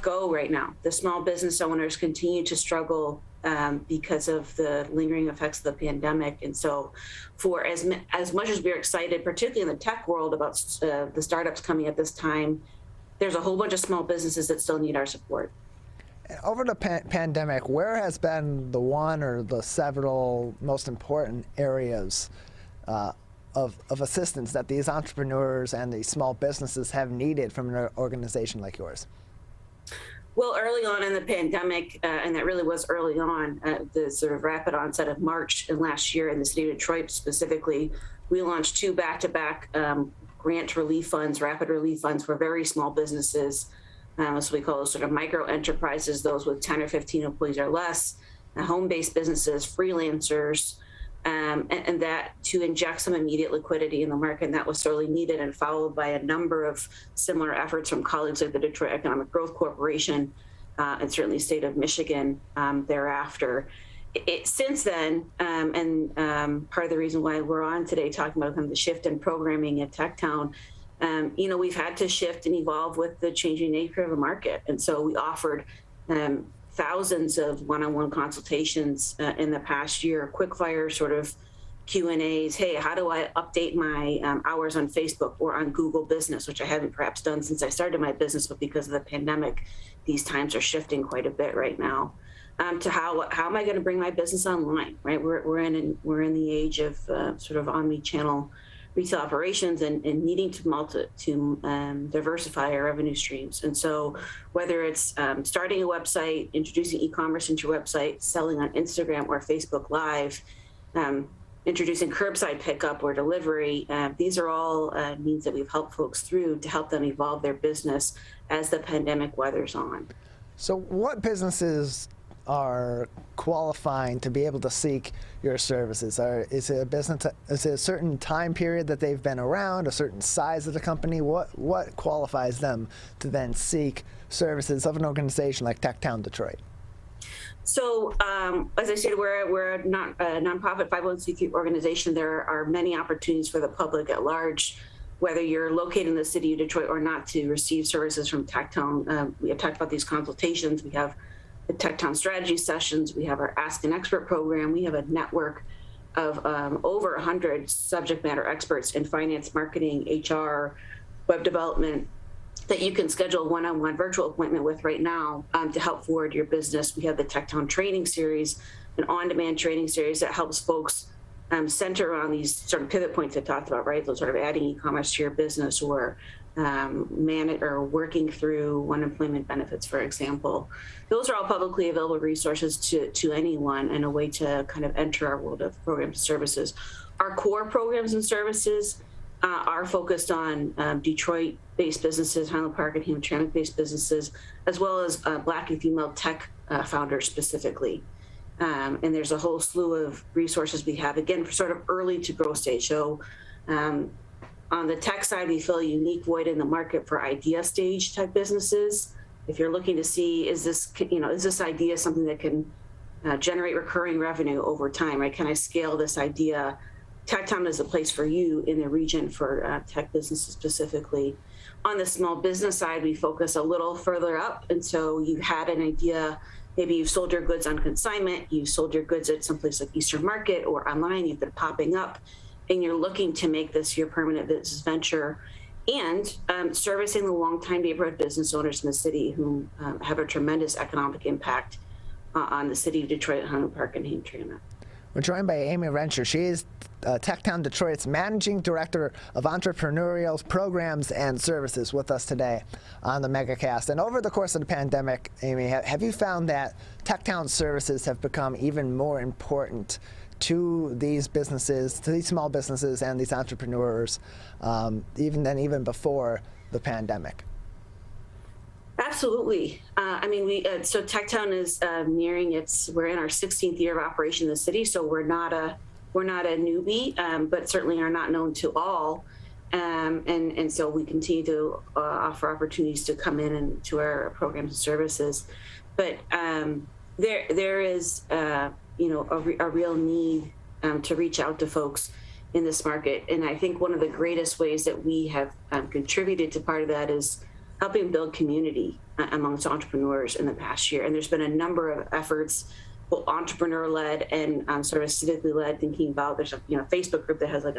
go right now. The small business owners continue to struggle because of the lingering effects of the pandemic. And so for as much as we're excited, particularly in the tech world, about the startups coming at this time, there's a whole bunch of small businesses that still need our support. Over the pandemic, where has been the one or the several most important areas of assistance that these entrepreneurs and these small businesses have needed from an organization like yours? Well, early on in the pandemic, and that really was early on, the sort of rapid onset of March in last year in the city of Detroit specifically, we launched 2 back-to-back grant relief funds, rapid relief funds for very small businesses. As we call those sort of micro enterprises, those with 10 or 15 employees or less, home-based businesses, freelancers, and that to inject some immediate liquidity in the market. And that was sorely needed, and followed by a number of similar efforts from colleagues like the Detroit Economic Growth Corporation and certainly state of Michigan thereafter. Since then, and part of the reason why we're on today talking about kind of the shift in programming at TechTown, we've had to shift and evolve with the changing nature of the market. And so we offered thousands of one-on-one consultations in the past year, quick-fire sort of Q&As. Hey, how do I update my hours on Facebook or on Google Business, which I haven't perhaps done since I started my business, but because of the pandemic, these times are shifting quite a bit right now. To how am I going to bring my business online, right? We're in the age of sort of omni-channel retail operations and needing to diversify our revenue streams. And so whether it's starting a website, introducing e-commerce into your website, selling on Instagram or Facebook Live, introducing curbside pickup or delivery, these are all means that we've helped folks through to help them evolve their business as the pandemic weathers on. So what businesses are qualifying to be able to seek your services? Is it a certain time period that they've been around, a certain size of the company? What qualifies them to then seek services of an organization like TechTown Detroit? So, as I stated, we're a nonprofit 501c3 organization. There are many opportunities for the public at large, whether you're located in the city of Detroit or not, to receive services from TechTown. We have talked about these consultations. We have the TechTown strategy sessions. We have our Ask an Expert program. We have a network of over 100 subject matter experts in finance, marketing, HR, web development, that you can schedule a one-on-one virtual appointment with right now to help forward your business. We have the TechTown training series, an on-demand training series that helps folks center around these sort of pivot points I talked about, right? Those sort of adding e-commerce to your business or working through unemployment benefits, for example. Those are all publicly available resources to anyone and a way to kind of enter our world of programs and services. Our core programs and services are focused on Detroit-based businesses, Highland Park and Hamtramck-based businesses, as well as Black and female tech founders specifically. And there's a whole slew of resources we have, again, for sort of early to growth stage. So on the tech side, we fill a unique void in the market for idea stage type businesses. If you're looking to see, is this idea something that can generate recurring revenue over time, right? Can I scale this idea? Techtown is a place for you in the region for tech businesses specifically. On the small business side, we focus a little further up. And so you had an idea, maybe you've sold your goods on consignment, you've sold your goods at someplace like Eastern Market or online, you've been popping up, and you're looking to make this your permanent business venture, and servicing the longtime neighborhood business owners in the city who have a tremendous economic impact on the city of Detroit, Highland Park, and Hamtramck. We're joined by Amy Renscher. She is Techtown Detroit's Managing Director of Entrepreneurial Programs and Services with us today on the Megacast. And over the course of the pandemic, Amy, have you found that Techtown services have become even more important to these businesses, to these small businesses and these entrepreneurs, even before the pandemic? Absolutely. So Techtown is we're in our 16th year of operation in the city, so we're not a newbie, but certainly are not known to all. And so we continue to offer opportunities to come in and to our programs and services. But there is a real need to reach out to folks in this market. And I think one of the greatest ways that we have contributed to part of that is helping build community amongst entrepreneurs in the past year. And there's been a number of efforts, both entrepreneur-led and sort of civically led, thinking about, there's a Facebook group that has like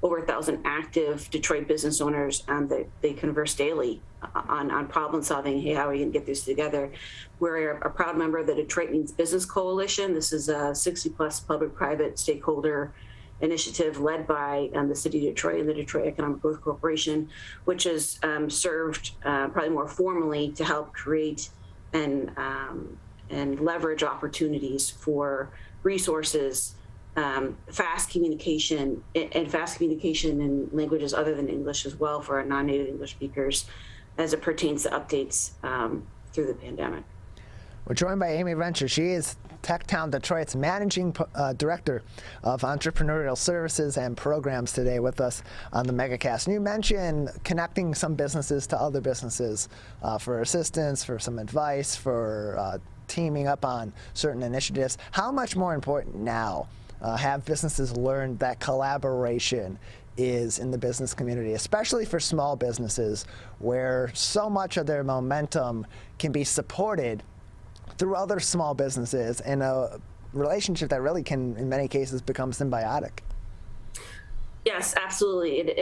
over 1,000 active Detroit business owners that they converse daily on problem solving. Hey, how are we going to get this together? We're a proud member of the Detroit Means Business Coalition. This is a 60+ public-private stakeholder initiative led by the City of Detroit and the Detroit Economic Growth Corporation, which has served probably more formally to help create and leverage opportunities for resources, fast communication in languages other than English as well for our non-native English speakers as it pertains to updates through the pandemic. We're joined by Amy Renscher. She is Techtown Detroit's Managing Director of Entrepreneurial Services and Programs today with us on the Megacast. And you mentioned connecting some businesses to other businesses for assistance, for some advice, for teaming up on certain initiatives. How much more important now have businesses learned that collaboration is in the business community, especially for small businesses where so much of their momentum can be supported through other small businesses in a relationship that really can, in many cases, become symbiotic? Yes, absolutely.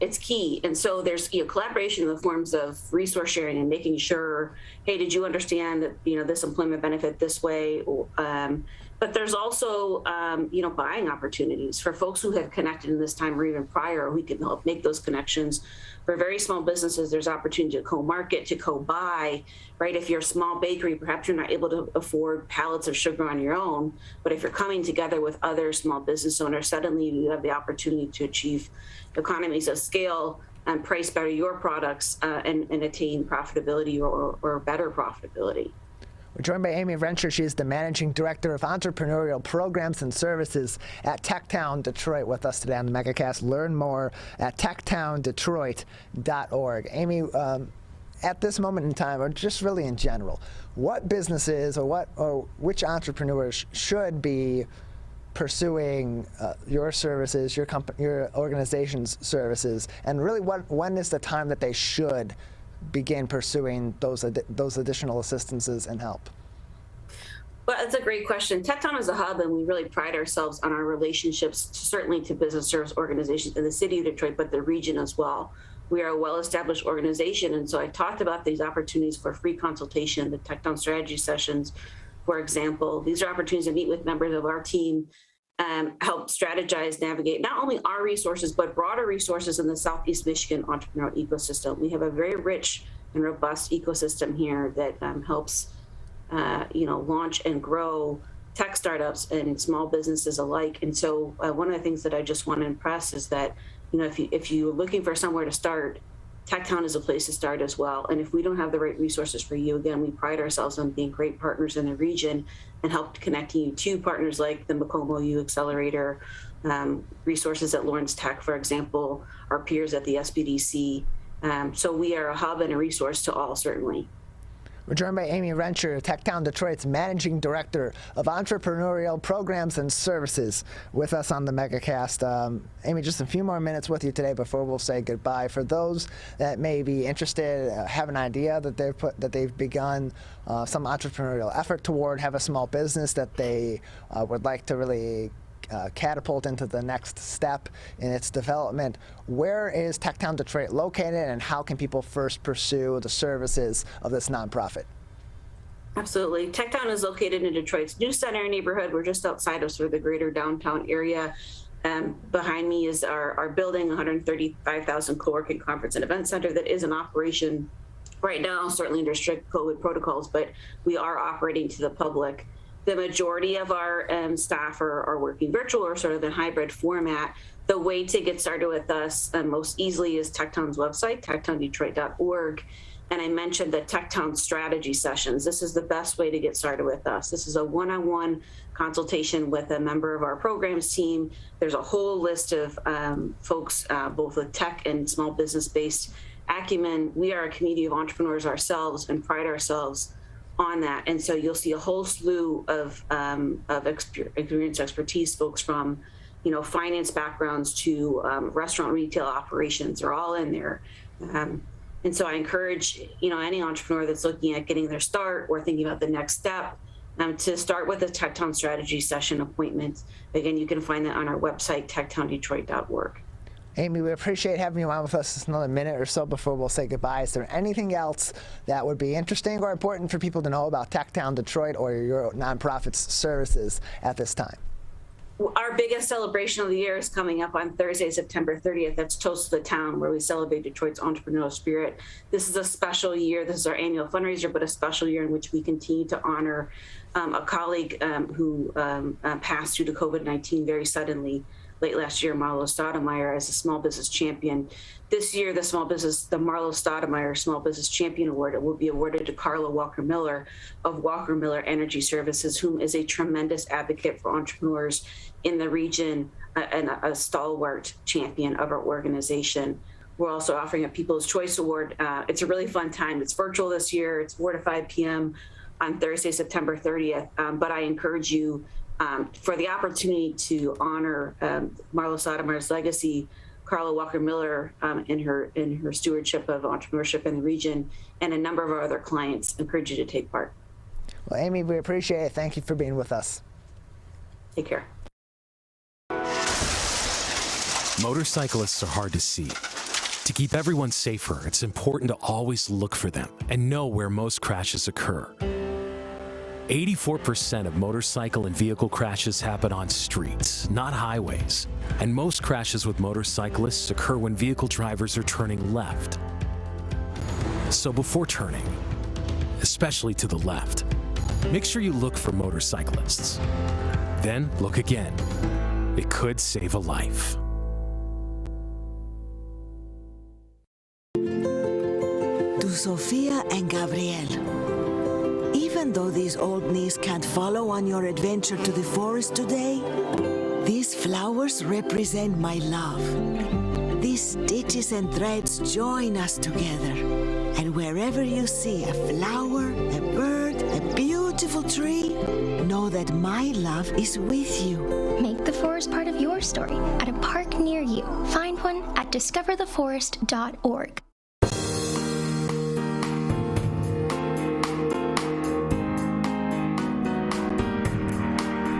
It's key. And so there's collaboration in the forms of resource sharing and making sure, hey, did you understand that this employment benefit this way? But there's also buying opportunities for folks who have connected in this time or even prior. We can help make those connections. For very small businesses, there's opportunity to co-market, to co-buy, right? If you're a small bakery, perhaps you're not able to afford pallets of sugar on your own, but if you're coming together with other small business owners, suddenly you have the opportunity to achieve economies of scale and price better your products and attain profitability or better profitability. We're joined by Amy Renscher. She is the Managing Director of Entrepreneurial Programs and Services at Techtown Detroit with us today on the Megacast. Learn more at techtowndetroit.org. Amy, at this moment in time, or just really in general, what businesses or which entrepreneurs should be pursuing your services, your organization's services, and really when is the time that they should begin pursuing those additional assistances and help? Well, that's a great question. Techtown is a hub, and we really pride ourselves on our relationships, certainly to business service organizations in the city of Detroit, but the region as well. We are a well-established organization, and so I talked about these opportunities for free consultation, the Techtown strategy sessions, for example. These are opportunities to meet with members of our team help strategize, navigate not only our resources, but broader resources in the Southeast Michigan entrepreneurial ecosystem. We have a very rich and robust ecosystem here that helps, launch and grow tech startups and small businesses alike. And so one of the things that I just want to impress is that, if you're looking for somewhere to start, TechTown is a place to start as well. And if we don't have the right resources for you, again, we pride ourselves on being great partners in the region and help connecting you to partners like the Macomo U Accelerator, resources at Lawrence Tech, for example, our peers at the SBDC. So we are a hub and a resource to all, certainly. We're joined by Amy Rencher, TechTown Detroit's Managing Director of Entrepreneurial Programs and Services, with us on the Megacast. Amy, just a few more minutes with you today before we'll say goodbye. For those that may be interested, have an idea that they've begun some entrepreneurial effort toward, have a small business that they would like to really catapult into the next step in its development, where is TechTown Detroit located, and how can people first pursue the services of this nonprofit? Absolutely. TechTown is located in Detroit's New Center neighborhood. We're just outside of sort of the greater downtown area. Behind me is our building, 135,000 co-working conference and event center that is in operation right now, certainly under strict COVID protocols, but we are operating to the public. The majority of our staff are working virtual or sort of in hybrid format. The way to get started with us most easily is TechTown's website, techtowndetroit.org. And I mentioned the TechTown strategy sessions. This is the best way to get started with us. This is a one-on-one consultation with a member of our programs team. There's a whole list of folks, both with tech and small business-based acumen. We are a community of entrepreneurs ourselves and pride ourselves on that. And so you'll see a whole slew of experience, expertise, folks from, finance backgrounds to restaurant retail operations are all in there. And so I encourage, any entrepreneur that's looking at getting their start or thinking about the next step to start with a TechTown strategy session appointment. Again, you can find that on our website, techtowndetroit.org. Amy, we appreciate having you on with us. Just another minute or so before we'll say goodbye. Is there anything else that would be interesting or important for people to know about TechTown Detroit or your nonprofit's services at this time? Our biggest celebration of the year is coming up on Thursday, September 30th. That's Toast to the Town, where we celebrate Detroit's entrepreneurial spirit. This is a special year. This is our annual fundraiser, but a special year in which we continue to honor a colleague who passed due to COVID-19 very suddenly late last year, Marlo Stoudemire, as a small business champion. This year, the Marlo Stoudemire Small Business Champion Award will be awarded to Carla Walker Miller of Walker Miller Energy Services, whom is a tremendous advocate for entrepreneurs in the region and a stalwart champion of our organization. We're also offering a People's Choice Award. It's a really fun time. It's virtual this year. It's 4 to 5 p.m. on Thursday, September 30th. But I encourage you for the opportunity to honor Marlo Stoudemire's legacy, Carla Walker Miller in her stewardship of entrepreneurship in the region, and a number of our other clients. I encourage you to take part. Well, Amy, we appreciate it. Thank you for being with us. Take care. Motorcyclists are hard to see. To keep everyone safer, it's important to always look for them and know where most crashes occur. 84% of motorcycle and vehicle crashes happen on streets, not highways. And most crashes with motorcyclists occur when vehicle drivers are turning left. So before turning, especially to the left, make sure you look for motorcyclists. Then look again. It could save a life. To Sophia and Gabriel. Even though these old knees can't follow on your adventure to the forest today, these flowers represent my love. These stitches and threads join us together. And wherever you see a flower, a bird, a beautiful tree, know that my love is with you. Make the forest part of your story at a park near you. Find one at discovertheforest.org.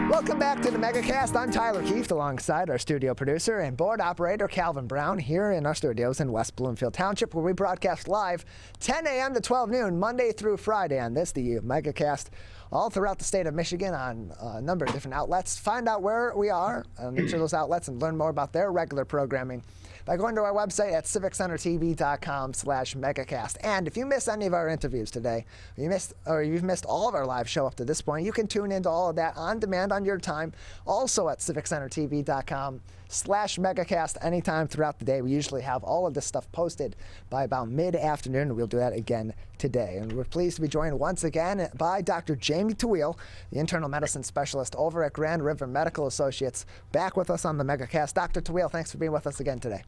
Welcome back to the Megacast. I'm Tyler Keefe, alongside our studio producer and board operator Calvin Brown, here in our studios in West Bloomfield Township, where we broadcast live 10 a.m. to 12 noon, Monday through Friday on this, the Megacast all throughout the state of Michigan on a number of different outlets. Find out where we are on each of those outlets and learn more about their regular programming by going to our website at civiccentertv.com/megacast. And if you missed any of our interviews today, you've missed all of our live show up to this point, you can tune into all of that on demand on your time, also at civiccentertv.com/megacast anytime throughout the day. We usually have all of this stuff posted by about mid-afternoon, and we'll do that again today. And we're pleased to be joined once again by Dr. Jamie Taweel, the internal medicine specialist over at Grand River Medical Associates, back with us on the Megacast. Dr. Taweel, thanks for being with us again today.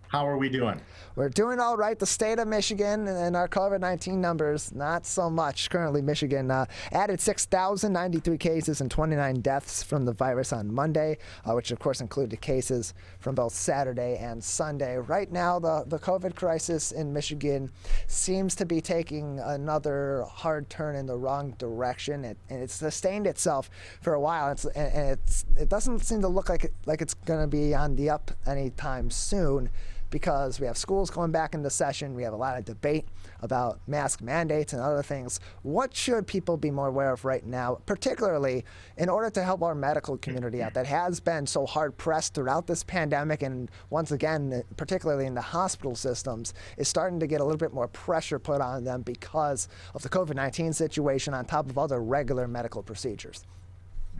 How are we doing? We're doing all right. The state of Michigan and our COVID-19 numbers, not so much. Currently, Michigan added 6,093 cases and 29 deaths from the virus on Monday, which of course included cases from both Saturday and Sunday. Right now, the COVID crisis in Michigan seems to be taking another hard turn in the wrong direction, and it's sustained itself for a while. It doesn't seem to look like it's going to be on the up anytime soon, because we have schools going back into session. We have a lot of debate about mask mandates and other things. What should people be more aware of right now, particularly in order to help our medical community out that has been so hard pressed throughout this pandemic, and once again, particularly in the hospital systems, is starting to get a little bit more pressure put on them because of the COVID-19 situation on top of other regular medical procedures?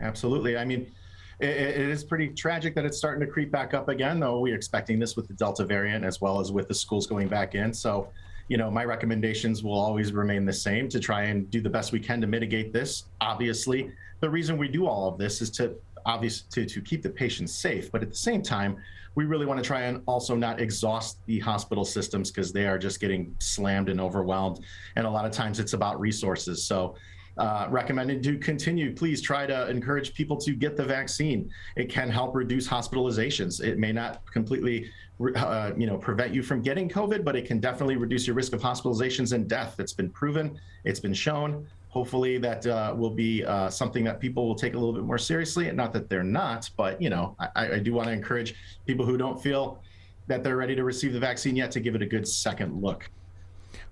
Absolutely. I mean, it is pretty tragic that it's starting to creep back up again, though we're expecting this with the Delta variant as well as with the schools going back in. So, my recommendations will always remain the same to try and do the best we can to mitigate this. Obviously, the reason we do all of this is to keep the patients safe. But at the same time, we really want to try and also not exhaust the hospital systems, because they are just getting slammed and overwhelmed. And a lot of times it's about resources. So recommended to continue. Please try to encourage people to get the vaccine. It can help reduce hospitalizations. It may not completely, prevent you from getting COVID, but it can definitely reduce your risk of hospitalizations and death. It's been proven. It's been shown. Hopefully that will be something that people will take a little bit more seriously. Not that they're not, but I do want to encourage people who don't feel that they're ready to receive the vaccine yet to give it a good second look.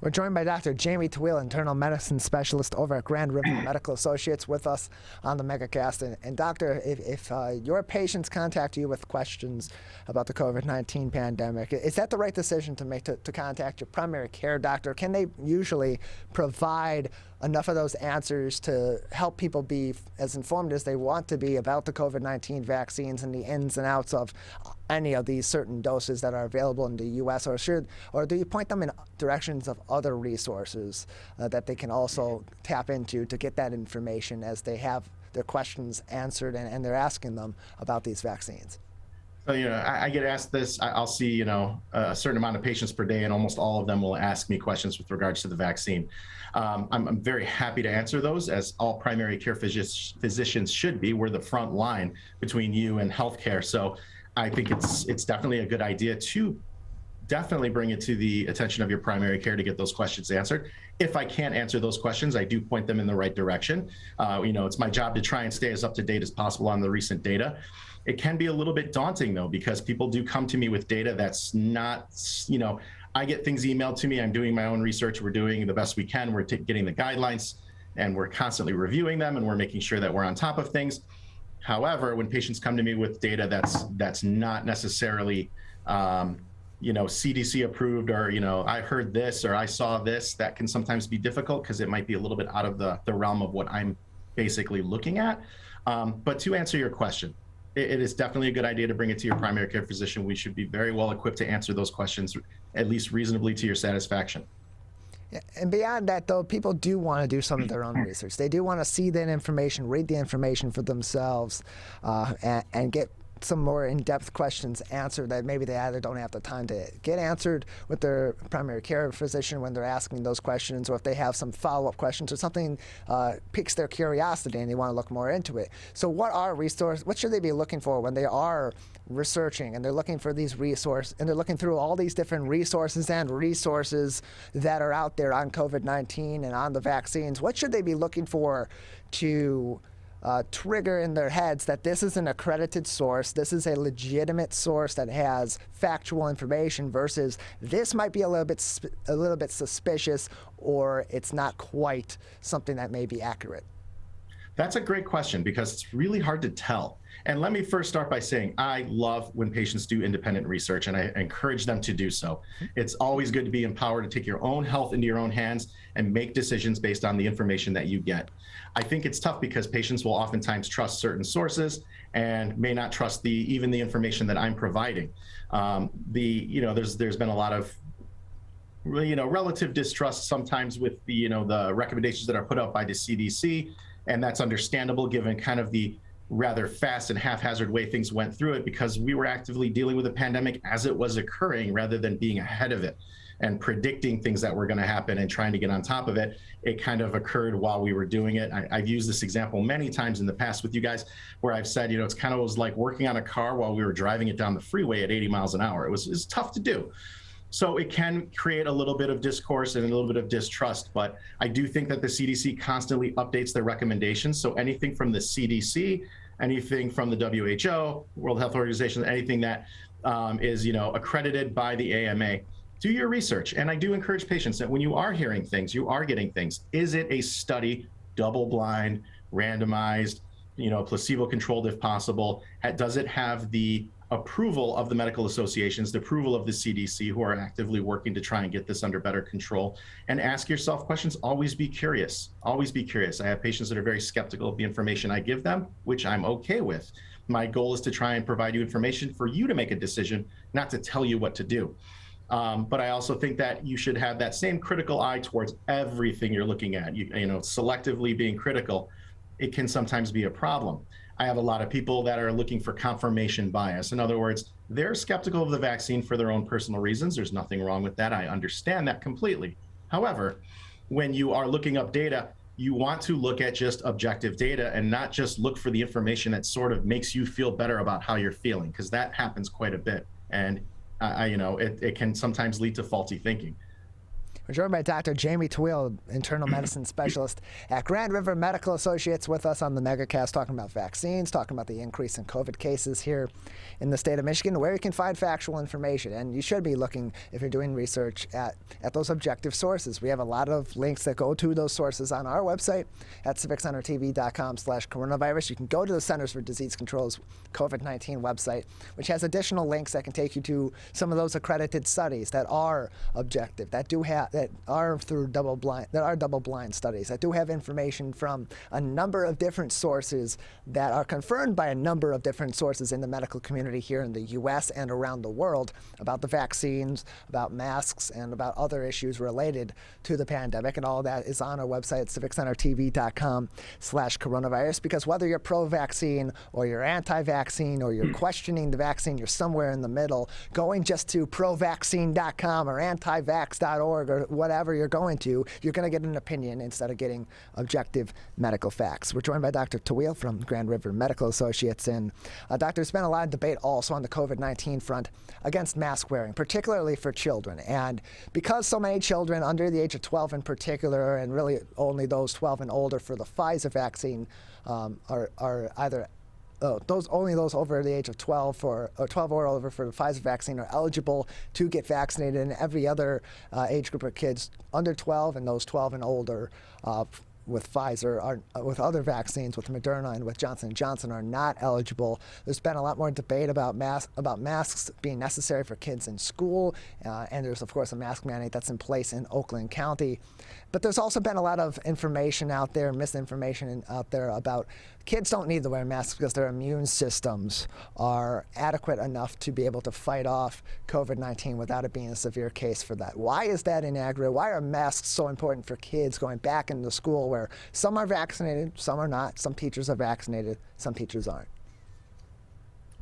We're joined by Dr. Jamie Taweel, internal medicine specialist over at Grand River Medical Associates, with us on the Megacast. And doctor, if your patients contact you with questions about the COVID-19 pandemic, is that the right decision to make to contact your primary care doctor? Can they usually provide enough of those answers to help people be as informed as they want to be about the COVID-19 vaccines and the ins and outs of any of these certain doses that are available in the U.S., or do you point them in directions of other resources that they can also tap into to get that information as they have their questions answered and they're asking them about these vaccines? So, I get asked this. I'll see, a certain amount of patients per day, and almost all of them will ask me questions with regards to the vaccine. I'm very happy to answer those, as all primary care physicians should be. We're the front line between you and healthcare. So I think it's definitely a good idea to definitely bring it to the attention of your primary care to get those questions answered. If I can't answer those questions, I do point them in the right direction. It's my job to try and stay as up to date as possible on the recent data. It can be a little bit daunting, though, because people do come to me with data that's not, I get things emailed to me. I'm doing my own research. We're doing the best we can. We're getting the guidelines, and we're constantly reviewing them, and we're making sure that we're on top of things. However, when patients come to me with data that's not necessarily, CDC approved, or, I heard this or I saw this, that can sometimes be difficult because it might be a little bit out of the realm of what I'm basically looking at. But to answer your question, it is definitely a good idea to bring it to your primary care physician. We should be very well equipped to answer those questions, at least reasonably to your satisfaction. Yeah, and beyond that, though, people do want to do some of their own research. They do want to see that information, read the information for themselves, and get some more in-depth questions answered that maybe they either don't have the time to get answered with their primary care physician when they're asking those questions, or if they have some follow-up questions or something piques their curiosity and they want to look more into it. So what should they be looking for when they are researching and they're looking for these resources, and they're looking through all these different resources that are out there on COVID-19 and on the vaccines? What should they be looking for to trigger in their heads that this is an accredited source, this is a legitimate source that has factual information, versus this might be a little bit suspicious, or it's not quite something that may be accurate? That's a great question because it's really hard to tell. And let me first start by saying I love when patients do independent research, and I encourage them to do so. It's always good to be empowered to take your own health into your own hands and make decisions based on the information that you get. I think it's tough because patients will oftentimes trust certain sources and may not trust even the information that I'm providing. There's been a lot of relative distrust sometimes with the recommendations that are put out by the CDC, and that's understandable given kind of the rather fast and haphazard way things went through it, because we were actively dealing with a pandemic as it was occurring rather than being ahead of it and predicting things that were going to happen and trying to get on top of it. It kind of occurred while we were doing it. I've used this example many times in the past with you guys where I've said, it's kind of was like working on a car while we were driving it down the freeway at 80 miles an hour. It was tough to do. So it can create a little bit of discourse and a little bit of distrust, but I do think that the CDC constantly updates their recommendations. So anything from the CDC, anything from the WHO, World Health Organization, anything that is accredited by the AMA, do your research. And I do encourage patients that when you are hearing things, you are getting things, is it a study, double-blind, randomized, placebo-controlled if possible? Does it have the approval of the medical associations, the approval of the CDC, who are actively working to try and get this under better control? And ask yourself questions. Always be curious. Always be curious. I have patients that are very skeptical of the information I give them, which I'm okay with. My goal is to try and provide you information for you to make a decision, not to tell you what to do. But I also think that you should have that same critical eye towards everything you're looking at. Selectively being critical, it can sometimes be a problem. I have a lot of people that are looking for confirmation bias. In other words, they're skeptical of the vaccine for their own personal reasons. There's nothing wrong with that. I understand that completely. However, when you are looking up data, you want to look at just objective data and not just look for the information that sort of makes you feel better about how you're feeling, because that happens quite a bit. And it can sometimes lead to faulty thinking. We're joined by Dr. Jamie Taweel, internal medicine specialist at Grand River Medical Associates, with us on the Megacast, talking about vaccines, talking about the increase in COVID cases here in the state of Michigan, where you can find factual information. And you should be looking, if you're doing research, at those objective sources. We have a lot of links that go to those sources on our website at civiccentertv.com/coronavirus. You can go to the Centers for Disease Control's COVID-19 website, which has additional links that can take you to some of those accredited studies that are objective, that are double-blind studies, that do have information from a number of different sources that are confirmed by a number of different sources in the medical community here in the U.S. and around the world about the vaccines, about masks, and about other issues related to the pandemic. And all of that is on our website at civiccentertv.com/coronavirus, because whether you're pro-vaccine or you're anti-vaccine or you're questioning the vaccine, you're somewhere in the middle. Going just to provaccine.com or antivax.org or whatever you're going to get an opinion instead of getting objective medical facts. We're joined by Dr. Taweel from Grand River Medical Associates. And doctor, there's been a lot of debate also on the COVID-19 front against mask wearing, particularly for children. And because so many children under the age of 12 in particular, and really only those 12 and older for the Pfizer vaccine, are either those over the age of 12 or 12 or over for the Pfizer vaccine are eligible to get vaccinated, and every other age group of kids under 12 and those 12 and older with Pfizer, with other vaccines, with Moderna and with Johnson & Johnson, are not eligible. There's been a lot more debate about masks being necessary for kids in school, and there's, of course, a mask mandate that's in place in Oakland County. But there's also been a lot of information out there, misinformation out there about kids don't need to wear masks because their immune systems are adequate enough to be able to fight off COVID-19 without it being a severe case for that. Why is that inaccurate? Why are masks so important for kids going back into school where some are vaccinated, some are not, some teachers are vaccinated, some teachers aren't?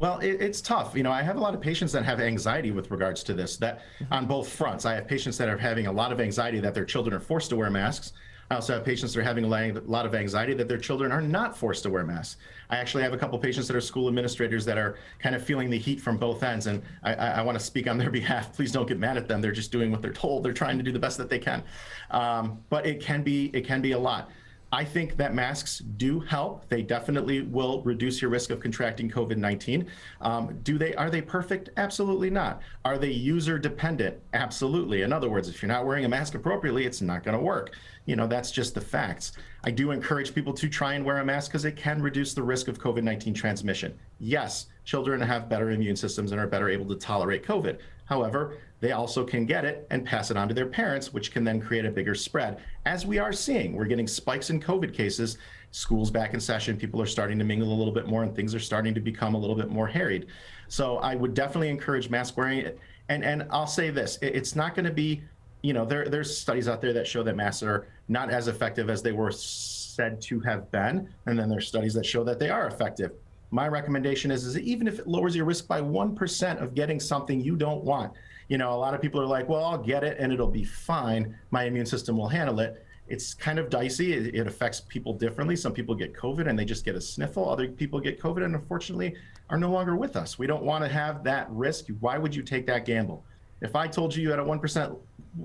Well, it's tough. I have a lot of patients that have anxiety with regards to this, that on both fronts. I have patients that are having a lot of anxiety that their children are forced to wear masks. I also have patients that are having a lot of anxiety that their children are not forced to wear masks. I actually have a couple patients that are school administrators that are kind of feeling the heat from both ends, and I want to speak on their behalf. Please don't get mad at them. They're just doing what they're told. They're trying to do the best that they can. But it can be a lot. I think that masks do help. They definitely will reduce your risk of contracting COVID-19. Are they perfect? Absolutely not. Are they user dependent? Absolutely. In other words, if you're not wearing a mask appropriately, it's not going to work. That's just the facts. I do encourage people to try and wear a mask because it can reduce the risk of COVID-19 transmission. Yes, children have better immune systems and are better able to tolerate COVID. However, they also can get it and pass it on to their parents, which can then create a bigger spread. As we are seeing, we're getting spikes in COVID cases, schools back in session, people are starting to mingle a little bit more and things are starting to become a little bit more harried. So I would definitely encourage mask wearing. And I'll say this, it's not going to be, there's studies out there that show that masks are not as effective as they were said to have been. And then there's studies that show that they are effective. My recommendation is that even if it lowers your risk by 1% of getting something you don't want, a lot of people are like, well, I'll get it and it'll be fine. My immune system will handle it. It's kind of dicey. It affects people differently. Some people get COVID and they just get a sniffle. Other people get COVID and unfortunately are no longer with us. We don't want to have that risk. Why would you take that gamble? If I told you had a 1%,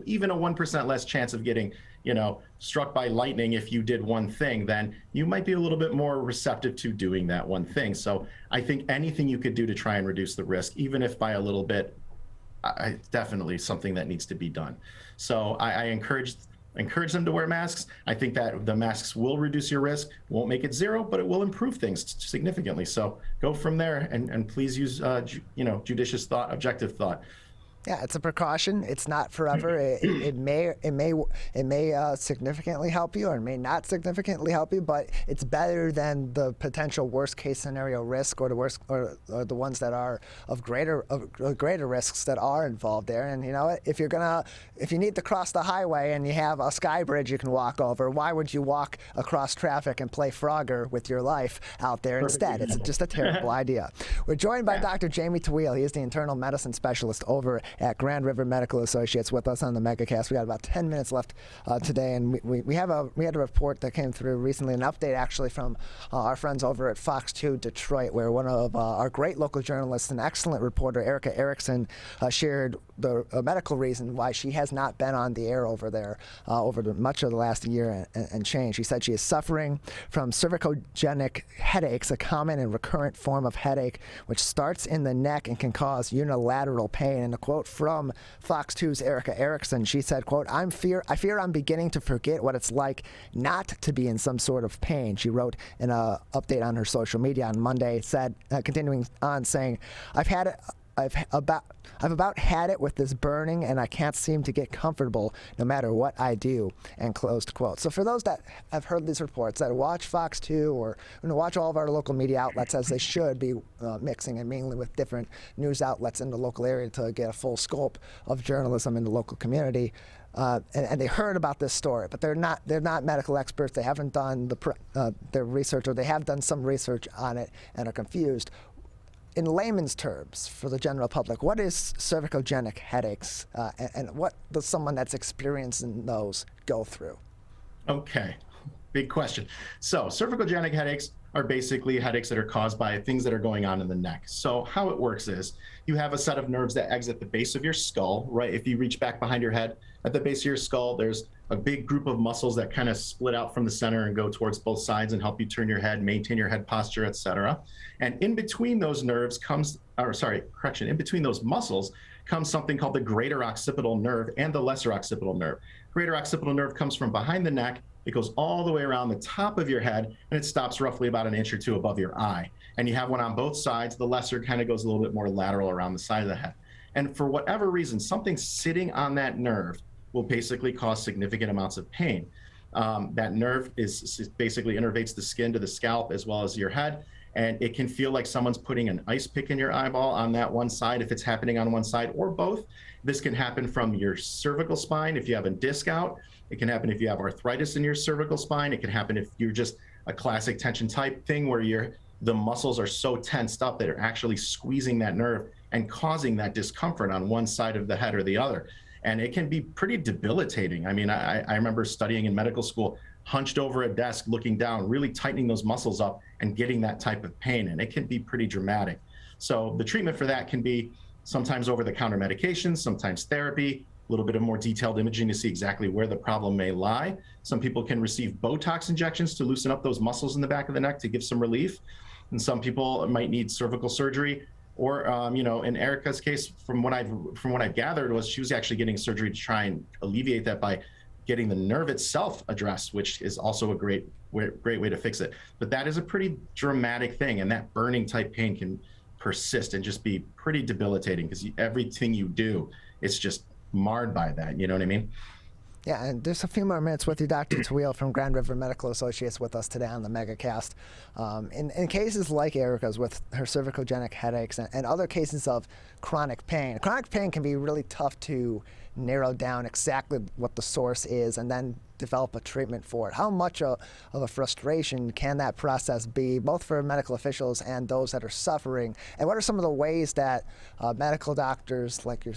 even a 1% less chance of getting, struck by lightning if you did one thing, then you might be a little bit more receptive to doing that one thing. So I think anything you could do to try and reduce the risk, even if by a little bit, definitely something that needs to be done. So I encourage them to wear masks. I think that the masks will reduce your risk, won't make it zero, but it will improve things significantly. So go from there and please use, judicious thought, objective thought. Yeah, it's a precaution. It's not forever. It may significantly help you, or it may not significantly help you, but it's better than the potential worst case scenario risk, or the worst, or the ones that are of greater risks that are involved there. And if you need to cross the highway and you have a sky bridge you can walk over, why would you walk across traffic and play Frogger with your life out there instead? It's just a terrible idea. We're joined by Dr. Jamie Taweel. He is the internal medicine specialist over at Grand River Medical Associates with us on the Megacast. We got about 10 minutes left today, and we had a report that came through recently, an update actually from our friends over at Fox 2 Detroit, where one of our great local journalists, an excellent reporter, Erica Erickson, shared the medical reason why she has not been on the air over there much of the last year and change. She said she is suffering from cervicogenic headaches, a common and recurrent form of headache which starts in the neck and can cause unilateral pain. And a quote from Fox 2's Erica Erickson, she said, quote, I fear I'm beginning to forget what it's like not to be in some sort of pain. She wrote in an update on her social media on Monday, said, continuing on saying, I've about had it with this burning, and I can't seem to get comfortable no matter what I do, and closed quote. So for those that have heard these reports, that watch Fox 2 or watch all of our local media outlets, as they should be mixing and mingling with different news outlets in the local area to get a full scope of journalism in the local community, and they heard about this story, but they're not medical experts. They haven't done their research, or they have done some research on it and are confused. In layman's terms, for the general public, what is cervicogenic headaches, and what does someone that's experiencing those go through? Okay, big question. So cervicogenic headaches are basically headaches that are caused by things that are going on in the neck. So how it works is you have a set of nerves that exit the base of your skull, right? If you reach back behind your head, at the base of your skull, there's a big group of muscles that kind of split out from the center and go towards both sides and help you turn your head, maintain your head posture, etc. And in between those nerves in between those muscles comes something called the greater occipital nerve and the lesser occipital nerve. Greater occipital nerve comes from behind the neck. It goes all the way around the top of your head, and it stops roughly about an inch or two above your eye. And you have one on both sides. The lesser kind of goes a little bit more lateral around the side of the head. And for whatever reason, something sitting on that nerve will basically cause significant amounts of pain. That nerve basically innervates the skin to the scalp as well as your head, and it can feel like someone's putting an ice pick in your eyeball on that one side if it's happening on one side, or both. This can happen from your cervical spine if you have a disc out. It can happen if you have arthritis in your cervical spine. It can happen if you're just a classic tension type thing where the muscles are so tensed up that they're actually squeezing that nerve and causing that discomfort on one side of the head or the other. And it can be pretty debilitating. I mean, I remember studying in medical school, hunched over a desk, looking down, really tightening those muscles up and getting that type of pain. And it can be pretty dramatic. So the treatment for that can be sometimes over-the-counter medications, sometimes therapy. little bit of more detailed imaging to see exactly where the problem may lie. Some people can receive Botox injections to loosen up those muscles in the back of the neck to give some relief. And some people might need cervical surgery. Or, in Erica's case, from what I've gathered, was she was actually getting surgery to try and alleviate that by getting the nerve itself addressed, which is also a great way to fix it. But that is a pretty dramatic thing, and that burning type pain can persist and just be pretty debilitating because everything you do, it's just marred by that. You know what I mean? Yeah, and there's a few more minutes with you, Dr. Taweel from Grand River Medical Associates with us today on the Megacast. In cases like Erica's with her cervicogenic headaches and other cases of chronic pain can be really tough to narrow down exactly what the source is and then develop a treatment for it. How much of a frustration can that process be, both for medical officials and those that are suffering? And what are some of the ways that medical doctors, like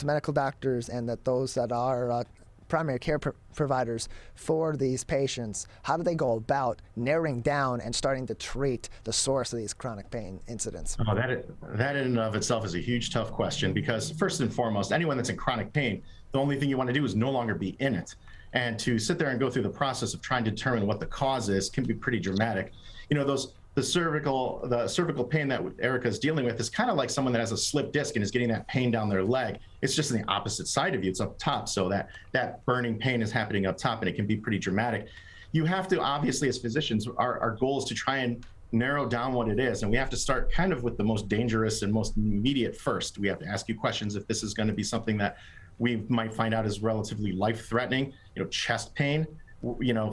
medical doctors, and that those that are primary care providers for these patients, how do they go about narrowing down and starting to treat the source of these chronic pain incidents? Oh, that in and of itself is a huge, tough question, because first and foremost, anyone that's in chronic pain, the only thing you want to do is no longer be in it. And to sit there and go through the process of trying to determine what the cause is can be pretty dramatic. The cervical pain that Erica's dealing with is kind of like someone that has a slip disc and is getting that pain down their leg. It's just on the opposite side of you. It's up top. So that burning pain is happening up top, and it can be pretty dramatic. You have to, obviously, as physicians, our goal is to try and narrow down what it is. And we have to start kind of with the most dangerous and most immediate first. We have to ask you questions if this is going to be something that we might find out is relatively life-threatening. Chest pain,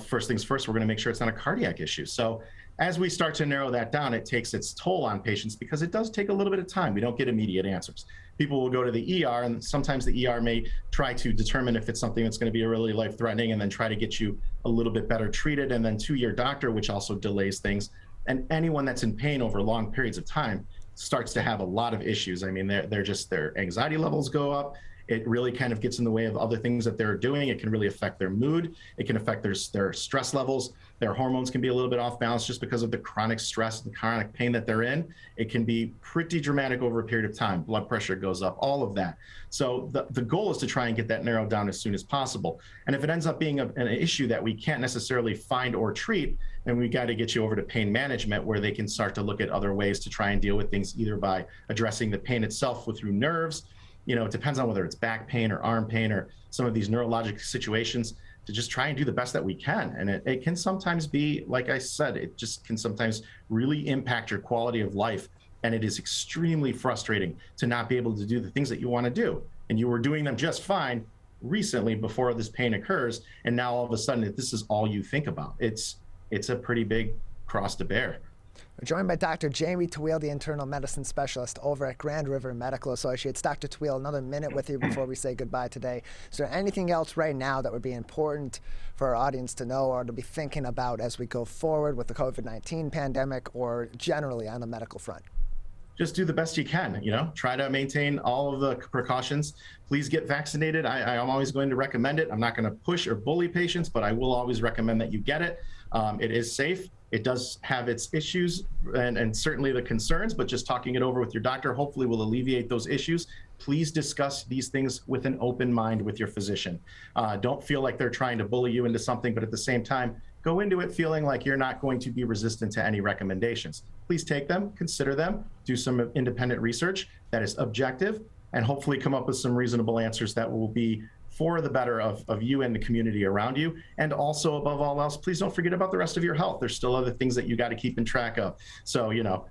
first things first, we're going to make sure it's not a cardiac issue. So as we start to narrow that down, it takes its toll on patients because it does take a little bit of time. We don't get immediate answers. People will go to the ER, and sometimes the ER may try to determine if it's something that's going to be really life-threatening and then try to get you a little bit better treated, and then to your doctor, which also delays things. And anyone that's in pain over long periods of time starts to have a lot of issues. I mean, their anxiety levels go up. It really kind of gets in the way of other things that they're doing. It can really affect their mood. It can affect their stress levels. Their hormones can be a little bit off balance just because of the chronic stress, the chronic pain that they're in. It can be pretty dramatic over a period of time. Blood pressure goes up, all of that. So the goal is to try and get that narrowed down as soon as possible. And if it ends up being an issue that we can't necessarily find or treat, then we got to get you over to pain management, where they can start to look at other ways to try and deal with things, either by addressing the pain itself through nerves. It depends on whether it's back pain or arm pain or some of these neurologic situations, to just try and do the best that we can. And it can sometimes be, like I said, it just can sometimes really impact your quality of life. And it is extremely frustrating to not be able to do the things that you want to do. And you were doing them just fine recently before this pain occurs. And now all of a sudden, this is all you think about. It's a pretty big cross to bear. We're joined by Dr. Jamie Taweel, the internal medicine specialist over at Grand River Medical Associates. Dr. Taweel, another minute with you before we say goodbye today. Is there anything else right now that would be important for our audience to know or to be thinking about as we go forward with the COVID-19 pandemic, or generally on the medical front? Just do the best you can, try to maintain all of the precautions. Please get vaccinated. I'm always going to recommend it. I'm not going to push or bully patients, but I will always recommend that you get it. It is safe. It does have its issues and certainly the concerns, but just talking it over with your doctor hopefully will alleviate those issues. Please discuss these things with an open mind with your physician. Don't feel like they're trying to bully you into something, but at the same time, go into it feeling like you're not going to be resistant to any recommendations. Please take them, consider them, do some independent research that is objective, and hopefully come up with some reasonable answers that will be for the better of you and the community around you. And also, above all else, please don't forget about the rest of your health. There's still other things that you got to keep in track of. So,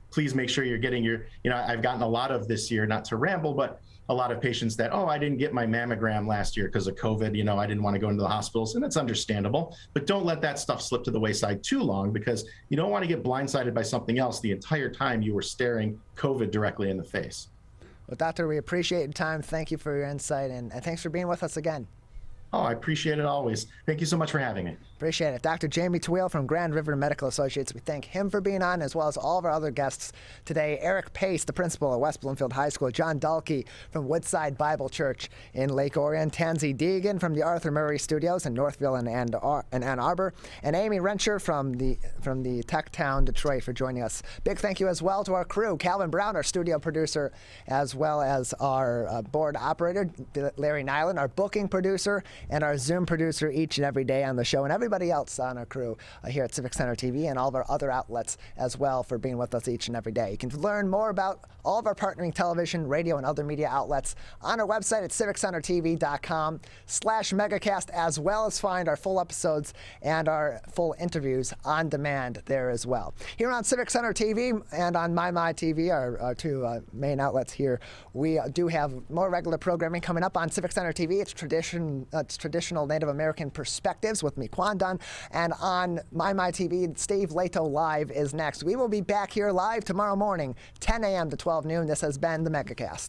please make sure you're getting your, I've gotten a lot of this year, not to ramble, but a lot of patients that, I didn't get my mammogram last year because of COVID, I didn't want to go into the hospitals, and that's understandable. But don't let that stuff slip to the wayside too long, because you don't want to get blindsided by something else the entire time you were staring COVID directly in the face. Well, Doctor, we appreciate your time. Thank you for your insight, and thanks for being with us again. Oh, I appreciate it always. Thank you so much for having me. Appreciate it. Dr. Jamie Taweel from Grand River Medical Associates. We thank him for being on, as well as all of our other guests today. Eric Pace, the principal at West Bloomfield High School. John Dalkey from Woodside Bible Church in Lake Orion. Tansey Degen from the Arthur Murray Studios in Northville and Ann Arbor. And Amy Rencher from the Tech Town, Detroit, for joining us. Big thank you as well to our crew. Calvin Brown, our studio producer, as well as our board operator, Larry Nyland, our booking producer, and our Zoom producer each and every day on the show, and everybody else on our crew here at Civic Center TV and all of our other outlets as well for being with us each and every day. You can learn more about all of our partnering television, radio, and other media outlets on our website at civiccentertv.com/megacast, as well as find our full episodes and our full interviews on demand there as well. Here on Civic Center TV and on MyTV, our two main outlets here, we do have more regular programming coming up on Civic Center TV. It's traditional Native American perspectives with me, Kwandon, and on MyTV, Steve Leto Live is next. We will be back here live tomorrow morning, 10 a.m. to 12 noon. This has been the Megacast.